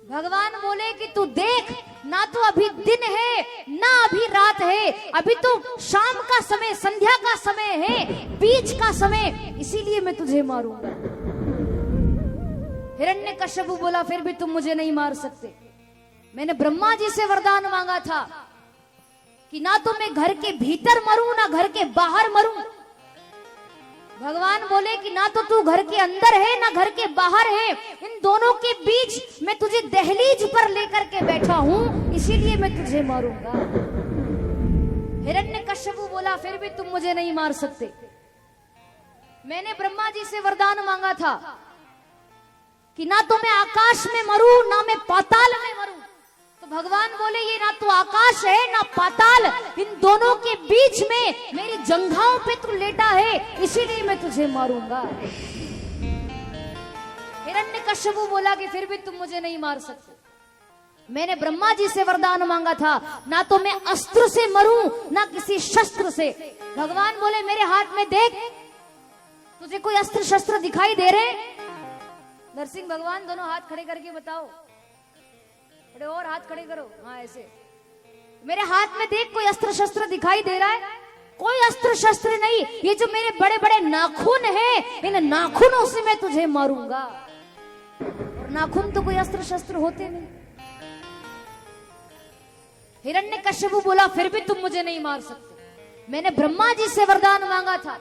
भगवान बोले कि तू देख, ना तो अभी दिन है ना अभी रात है, अभी तो शाम का समय, संध्या का समय है, बीच का समय, इसीलिए मैं तुझे मारूंगा। हिरण्यकश्यपु बोला फिर भी तुम मुझे नहीं मार सकते, मैंने ब्रह्मा जी से वरदान मांगा था कि ना तो मैं घर के भीतर मरूं ना घर के बाहर मरूं। भगवान बोले कि ना तो तू घर के अंदर है ना घर के बाहर है, इन दोनों के बीच मैं तुझे दहलीज पर लेकर के बैठा हूं, इसीलिए मैं तुझे मारूंगा। हिरण्यकश्यपु बोला फिर भी तुम मुझे नहीं मार सकते, मैंने ब्रह्मा जी से वरदान मांगा था कि ना तो मैं आकाश में मरूं ना मैं पाताल में मरूं। तो भगवान बोले ये ना तो आकाश है ना पाताल, इन दोनों के बीच में मेरी जंघाओं पे तू लेटा है, इसीलिए मैं तुझे मारूंगा। हिरण्यकश्यपु बोला कि फिर भी तुम मुझे नहीं मार सकते। मैंने ब्रह्मा जी से वरदान मांगा था, ना तो मैं अस्त्र से मरूं ना किसी शस्त्र से। भगवान बोले मेरे हाथ में देख, तुझे कोई अस्त्र शस्त्र दिखाई दे रहे? नरसिंह भगवान दोनों हाथ खड़े करके बताओ, थोड़े और हाथ खड़े करो, हाँ ऐसे। मेरे हाथ में देख, कोई अस्त्र शस्त्र दिखाई दे रहा है? कोई अस्त्र शस्त्र नहीं, ये जो मेरे बड़े बड़े नाखून हैं, इन नाखूनों से मैं तुझे मारूंगा। और नाखून तो कोई अस्त्र शस्त्र होते नहीं। हिरण्यकश्यपु बोला फिर भी तुम मुझे नहीं मार सकते। मैंने ब्रह्मा जी से वरदान मांगा था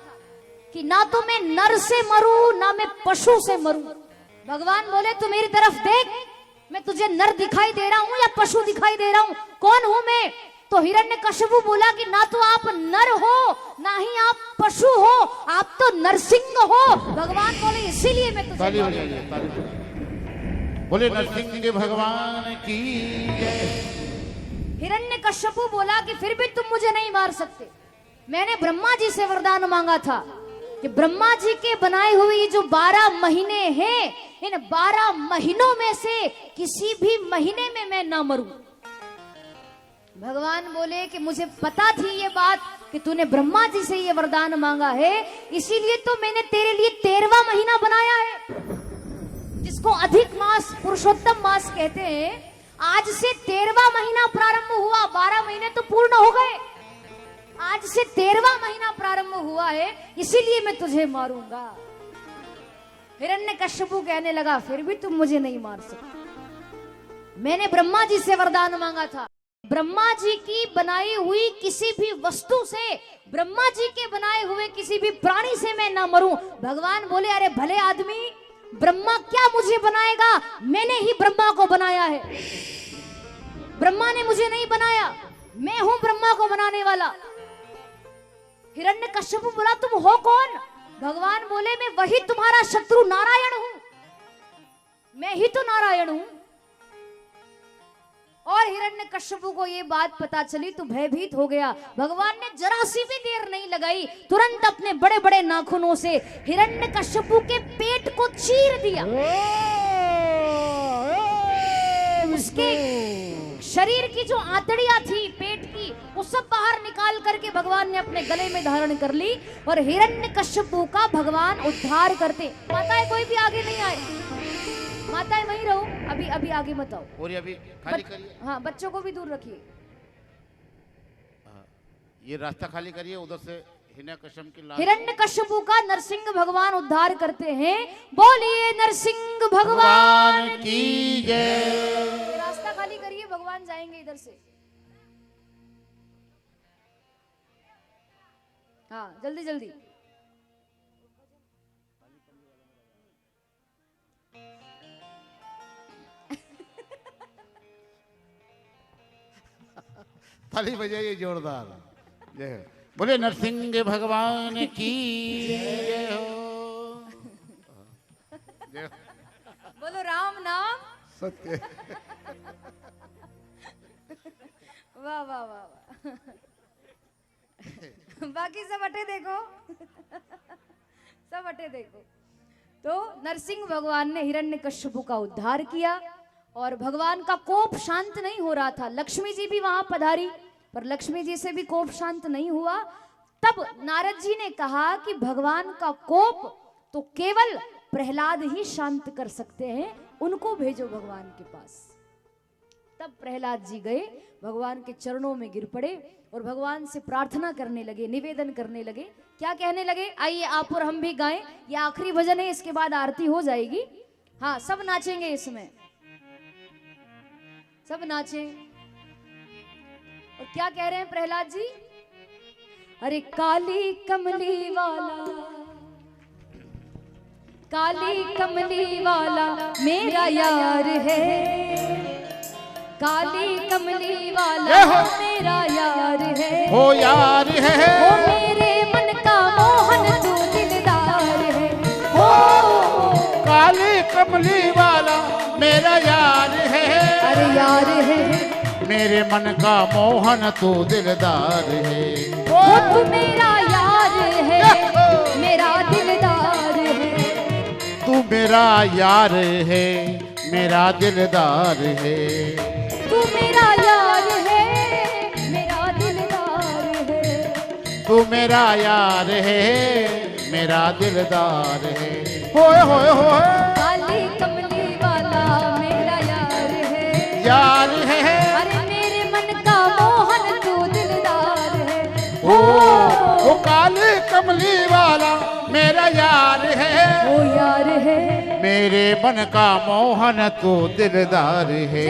कि ना तो मैं नर से मरूं ना मैं पशु से मरूं। भगवान बोले तू मेरी तरफ देख, मैं तुझे नर दिखाई दे रहा हूं या पशु दिखाई दे रहा हूं? कौन हूं मैं? तो हिरण्यकश्यपु बोला कि ना तो आप नर हो ना ही आप पशु हो, आप तो नरसिंह हो। भगवान बोले इसीलिए मैं तुझे बोले नरसिंह भगवान की जय। हिरण्यकश्यपु बोला कि फिर भी तुम मुझे नहीं मार सकते। मैंने ब्रह्मा जी से वरदान मांगा था कि ब्रह्मा जी के बनाए हुए ये जो 12 महीने हैं, इन 12 महीनों में से किसी भी महीने में मैं ना मरूं। भगवान बोले कि मुझे पता थी ये बात कि तूने ब्रह्मा जी से ये वरदान मांगा है, इसीलिए तो मैंने तेरे लिए 13वां महीना बनाया है, जिसको अधिक मास पुरुषोत्तम मास कहते हैं। आज से 13वां महीना प्रारंभ हुआ, 12 महीने तो पूर्ण हो गए, आज से 13वां महीना प्रारंभ हुआ है, इसीलिए मैं तुझे मारूंगा। हिरण्यकश्यपु कहने लगा फिर भी तुम मुझे नहीं मार सकते। मैंने ब्रह्मा जी से वरदान मांगा था, ब्रह्मा जी की बनाई हुई किसी भी वस्तु से, ब्रह्मा जी के बनाए हुए किसी भी प्राणी से मैं ना मरूं। भगवान बोले अरे भले आदमी, ब्रह्मा क्या मुझे बनाएगा? मैंने ही ब्रह्मा को बनाया है, ब्रह्मा ने मुझे नहीं बनाया, मैं हूं ब्रह्मा को बनाने वाला। हिरण्यकश्यपु बोला तुम हो कौन? भगवान बोले मैं वही तुम्हारा शत्रु नारायण हूं, मैं ही तो नारायण हूं। और हिरण्यकश्यपु को ये बात पता चली तो भयभीत हो गया। भगवान ने जरा सी भी देर नहीं लगाई, तुरंत अपने बड़े बड़े नाखूनों से हिरण्यकश्यपु के पेट को चीर दिया। उसके शरीर की जो आंतड़ियां थी पेट की, वो सब बाहर निकाल करके भगवान ने अपने गले में धारण कर ली और हिरण्यकश्यपु का भगवान उद्धार करते। माताएं कोई भी आगे नहीं आए, माताएं वहीं रहो, अभी अभी आगे मत आओ। और अभी खाली करिए, हाँ बच्चों को भी दूर रखिए। ये रास्ता खाली करिए, उधर से हिरण्यकश्यपु का नरसिंह भगवान उद्धार करते हैं। बोलिए नरसिंह भगवान की जय। रास्ता खाली करिए, भगवान जाएंगे इधर से। हाँ जल्दी जल्दी। ताली बजाइए जोरदार। जय हो। बोले नरसिंह भगवान की जय हो। जय हो। बोलो राम नाम सत्य। वाह वाह वाह वाह। बाकी सब अटे देखो, सब अटे देखो। तो नरसिंह भगवान ने हिरण्यकश्यपु का उद्धार किया और भगवान का कोप शांत नहीं हो रहा था। लक्ष्मी जी भी वहां पधारी, पर लक्ष्मी जी से भी कोप शांत नहीं हुआ। तब नारद जी ने कहा कि भगवान का कोप तो केवल प्रहलाद ही शांत कर सकते हैं, उनको भेजो भगवान के पास। तब प्रहलाद जी गए, भगवान के चरणों में गिर पड़े और भगवान से प्रार्थना करने लगे, निवेदन करने लगे। क्या कहने लगे? आइए आप और हम भी गाएं, ये आखिरी भजन है, इसके बाद आरती हो जाएगी। हाँ सब नाचेंगे इसमें, सब नाचें। और क्या कह रहे हैं प्रहलाद जी? अरे काली कमली वाला, काली कमली वाला मेरा यार है, काली कमली वाला मेरा यार है, हो यार है, वो मेरे मन का मोहन तू दिलदार है, हो काली कमली वाला मेरा यार है, अरे यार है, मेरे मन का मोहन तू दिलदार है, वो तू मेरा यार है, मेरा दिलदार है, तू तू मेरा यार है, मेरा दिलदार है। तू मेरा यार है, मेरा दिलदार है। तू मेरा यार है, मेरा दिलदार है। होए होए होए काली कमली वाला मेरा यार है, यार है। अरे मेरे मन का मोहन तू दिलदार है। ओ काले कमली वाला मेरा यार है, ओ यार है। मेरे मन का मोहन तू दिलदार है।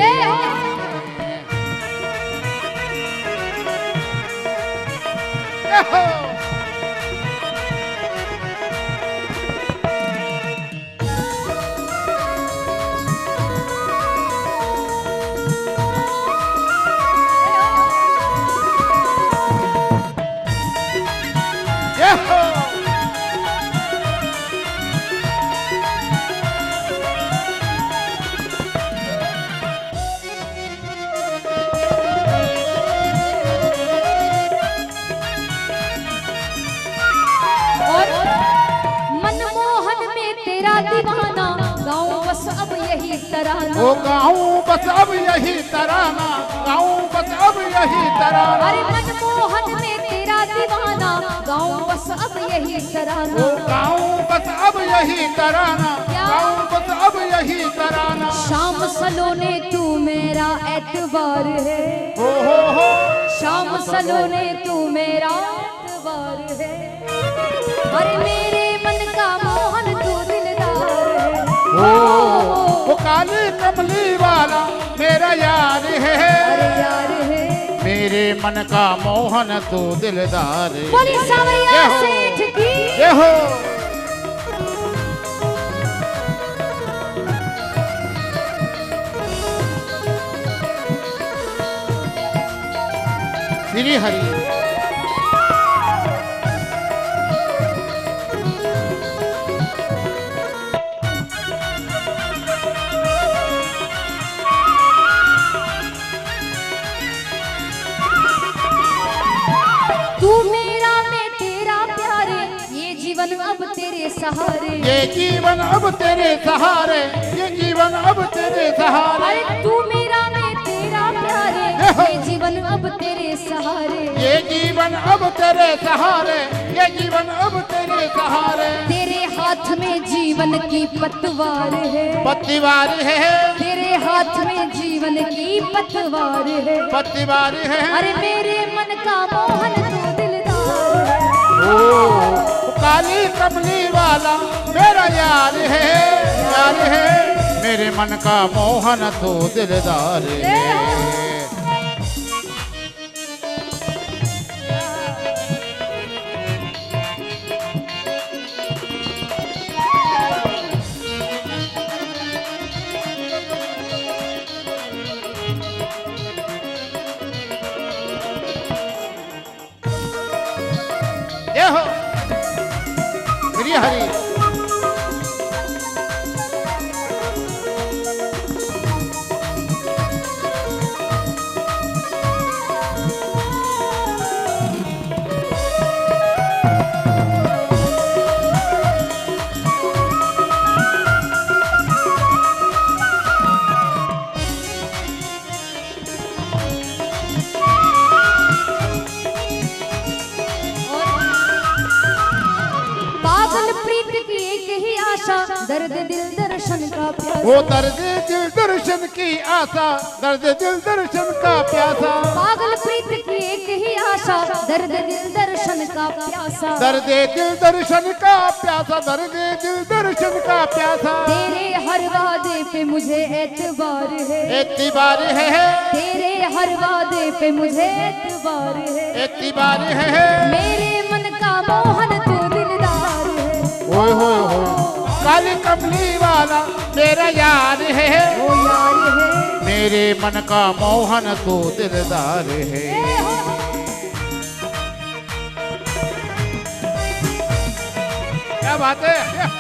जय हो। और मनमोहन में तेरा दीवाना, गाँव बस अब यही तराना। वो गाऊं बस अब यही तराना, गाऊं बस अब यही तराना। अरे मनमोहन में तेरा दीवाना, गाँव बस अब यही तराना। वो गाऊं बस अब यही तराना, गाऊं बस अब यही तराना। शाम सलोने तू मेरा एतबार है, हो शाम सलोने तू मेरा एतबार है। अरे मेरे मन का मोहन तू दिलदार है। वो काली कमली वाला मेरा यार है, अरे यार है। मेरे मन का मोहन तू दिलदार है। बोली सावरिया सेठ की। ये हो श्री हरि। तू मेरा मैं तेरा प्यारे, ये जीवन अब तेरे सहारे। ये जीवन अब तेरे सहारे, ये जीवन अब तेरे सहारे। अरे तू मेरा मैं तेरा प्यारे, ये जीवन अब तेरे सहारे। ये जीवन अब तेरे सहारे, ये जीवन अब तेरे सहारे। तेरे हाथ में जीवन की पतवार है, पतिवार है, तेरे हाथ में जीवन की पतवार है। पतिवार है। अरे मेरे मन का मोहन तू दिलदार है। ओ काली कमली वाला मेरा यार है, यार है। मेरे मन का मोहन तो दिलदार है। ये हो श्री हरि। पागल प्रीत की एक ही आशा, दर्द दिल दर्शन का प्यासा। वो दर्द दिल दर्शन की आशा, दर्द दिल दर्शन का प्यासा। पागल प्रीत की एक ही आशा, दर्द दिल दर्शन का प्यासा। दर्द दिल दर्शन का प्यासा, दर्द दिल दर्शन का प्यासा। तेरे हर वादे पे मुझे एतबार है, एतबार है, तेरे हर वादे पे मुझे एतबार है। एतबार है। मेरे मन का मोहन तू दिलदार है। ओए होए होए काली कमली वाला मेरा यार है, ओ यार है। मेरे मन का मोहन तो दिलदार है। क्या बात है।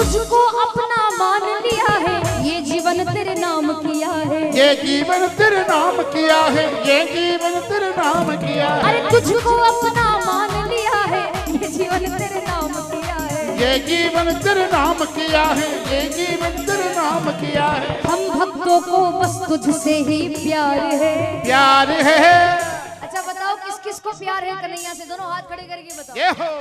तुझको अपना मान लिया है, ये जीवन तेरे नाम किया है। ये जीवन तेरे नाम किया है, ये जीवन तेरे नाम किया है। अरे तुझको अपना मान लिया है, ये जीवन तेरे नाम किया है। ये जीवन तेरे नाम किया है, ये जीवन तेरे नाम किया है। हम भक्तों को बस तुझसे ही प्यार है। प्यार है। अच्छा बताओ किस किस को प्यार है कन्हैया से? दोनों हाथ खड़े करके बताओ, ये हो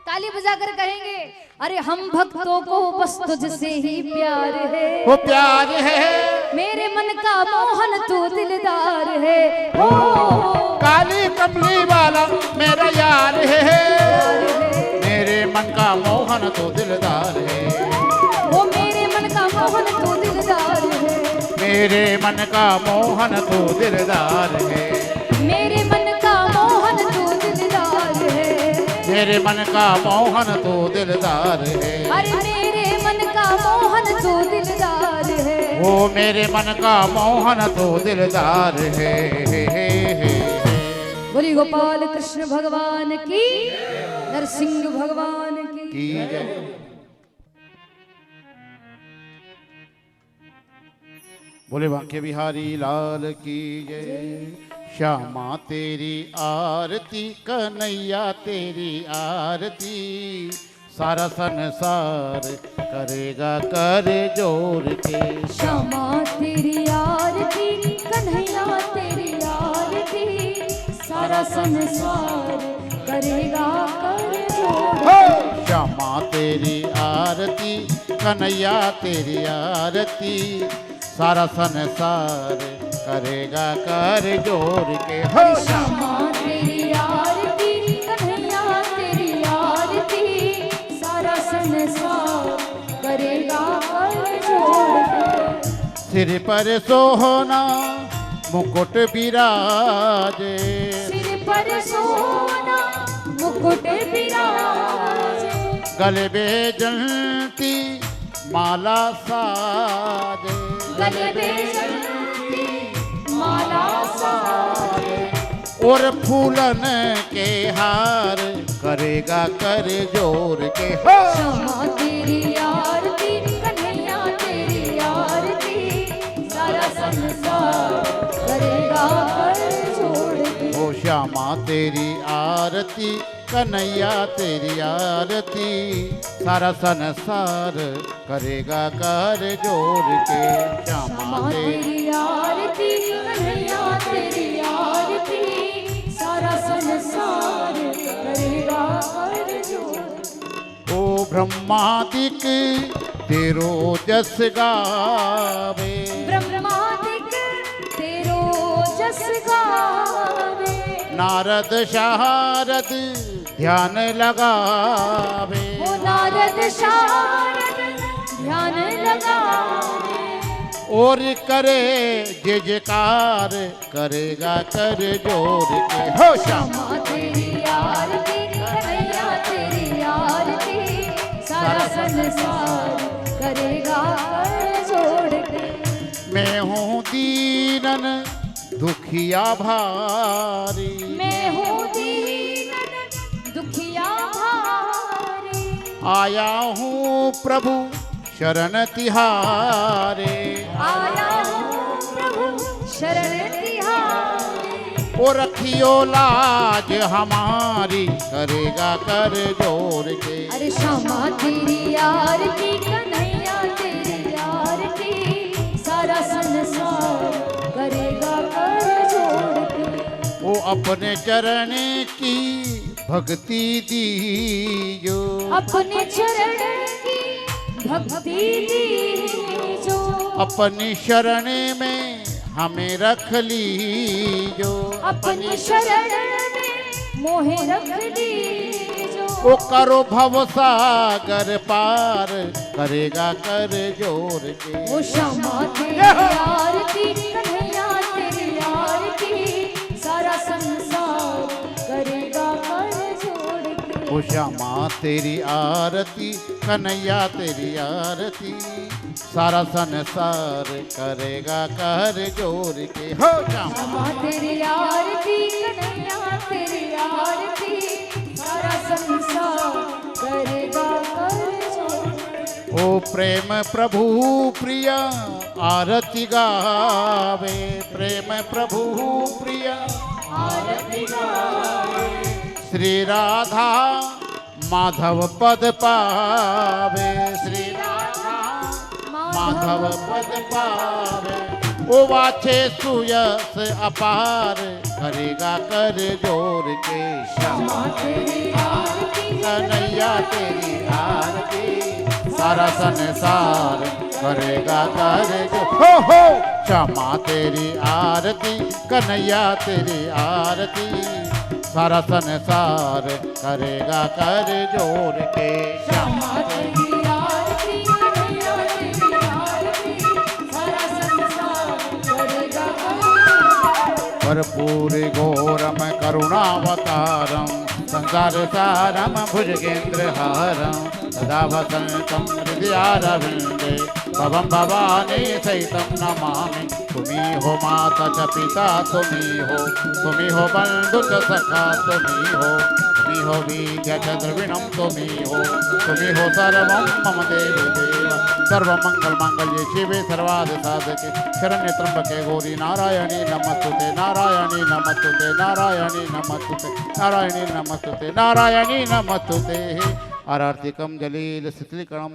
ताली बजाकर कहेंगे। अरे हम भक्तों को बस तुझसे ही प्यार है। वो प्यार है। मेरे मन का मोहन तू दिलदार है। हो काली कमली वाला मेरा यार है। मेरे मन का मोहन तो दिलदार है। वो मेरे मन का मोहन तू दिलदार है। मेरे मन का मोहन तो दिलदार है। मेरे मन का मोहन तू दिलदार है। मेरे मन का मोहन तो दिलदार है। अरे मेरे मन का मोहन तू दिलदार है। वो मेरे मन का मोहन तो दिलदार है। बोली गोपाल कृष्ण भगवान की, नरसिंह भगवान की जय। बोले बांके बिहारी लाल की जय। श्यामा तेरी आरती, कन्हैया तेरी आरती, सारा संसार करेगा कर जोर के। श्यामा तेरी आरती, कन्हैया तेरी आरती, सारा संसार करेगा कर जोर। श्यामा तेरी आरती, कन्हैया तेरी आरती, सारा संसार करेगा कर जोर के। हो श्यामा तेरी आरती, कन्हैया तेरी आरती, सारा संसार करेगा कर जोर के। सिर पर सोहना मुकुट विराजे, सिर पर सोना मुकुट विराजे, गले में जंती माला साजे। गले में जंती माला साजे, और फूलन के हार करेगा कर जोर के। हो श्यामा तेरी आरती, कन्हैया तेरी आरती, सारा संसार करेगा कर जोड़ के। ओ श्यामा तेरी आरती, कन्हैया तेरी आरती, सारा संसार करेगा कर जोर के। श्यामा श्यामा तेरी तेरी आरती, कन्हैया तेरी आरती, सारा संसार करेगा कर जोड़। ओ ब्रह्मादिक तेरो जस गावे, ब्रह्मादिक तेरो जस गावे, नारद शारद ध्यान लगावे। ओ नारद शारद ध्यान लगावे, और करे जय जयकार करेगा कर जोर के। हो श्यामा श्यामा तेरी आरती, कन्हैया तेरी आरती, सारा संसार करेगा कर जोड़ के। मैं हूँ दीनन दुखिया भारी, मैं हूँ दीनन दुखिया भारी, आया हूँ प्रभु शरण तिहारे। आया हूँ प्रभु शरण तिहारे। ओ रखियो लाज हमारी करेगा कर जोर के। अरे श्यामा तेरी आरती, कन्हैया तेरी आरती, सारा संसार करेगा कर जोड़ के। ओ अपने चरण की भक्ति दीजो, अपने चरण की भक्ति दीजो, अपनी शरण में हमें रख लीजो। अपनी शरण में मोहे रख दीजो। ओ करो भव सागर पार करेगा कर जोर के। ओ श्यामा तेरी आरती, कन्हैया तेरी आरती, सारा संसार करेगा कर जोड़ के। ओ श्यामा तेरी आरती, कन्हैया तेरी आरती, सारा संसार करेगा कर जोर के। हो श्यामा श्यामा तेरी आरती, कन्हैया तेरी आरती, सारा संसार करेगा कर जोड़ के। ओ प्रेम प्रभु प्रिय आरती गावे, प्रेम प्रभु प्रिय आरती गावे। श्री राधा माधव पद पावे, श्री राधा माधव पद पावे। ओ वाछे सुयस अपार, करेगा कर जोर के श्यामा तेरी आरती, कन्हैया तेरी आरती। सारा संसार करेगा कर जो, हो श्यामा तेरी आरती, कन्हैया तेरी आरती। सारा संसार करेगा कर जोर के श्यामा तेरी आरती, कन्हैया तेरी आरती। सारा संसार करेगा कर्पूर घोरम करुणावतारम, संसार सारम भुजगेन्द्रहारम। सदा वसन्तं हृदयारविन्दे, भवं भवानी सहितं नमामि। तुम्ही हो माता च पिता, तुम्ही हो बंधु च सखा, तुम्ही हो वीर्य च द्रविणं, तुम्ही हो सर्वं मम देवी देव। सर्वमंगल मांगल्ये शिवे सर्वार्थ साधके, शरण्ये त्र्यंबके गौरी नारायणी नमस्तुते, नारायणी नमस्तुते, नारायणी नमस्तुते, नारायणी नमस्तुते, नारायणी नमस्तुते। आरार्तिकं जलील शीतलीकरणं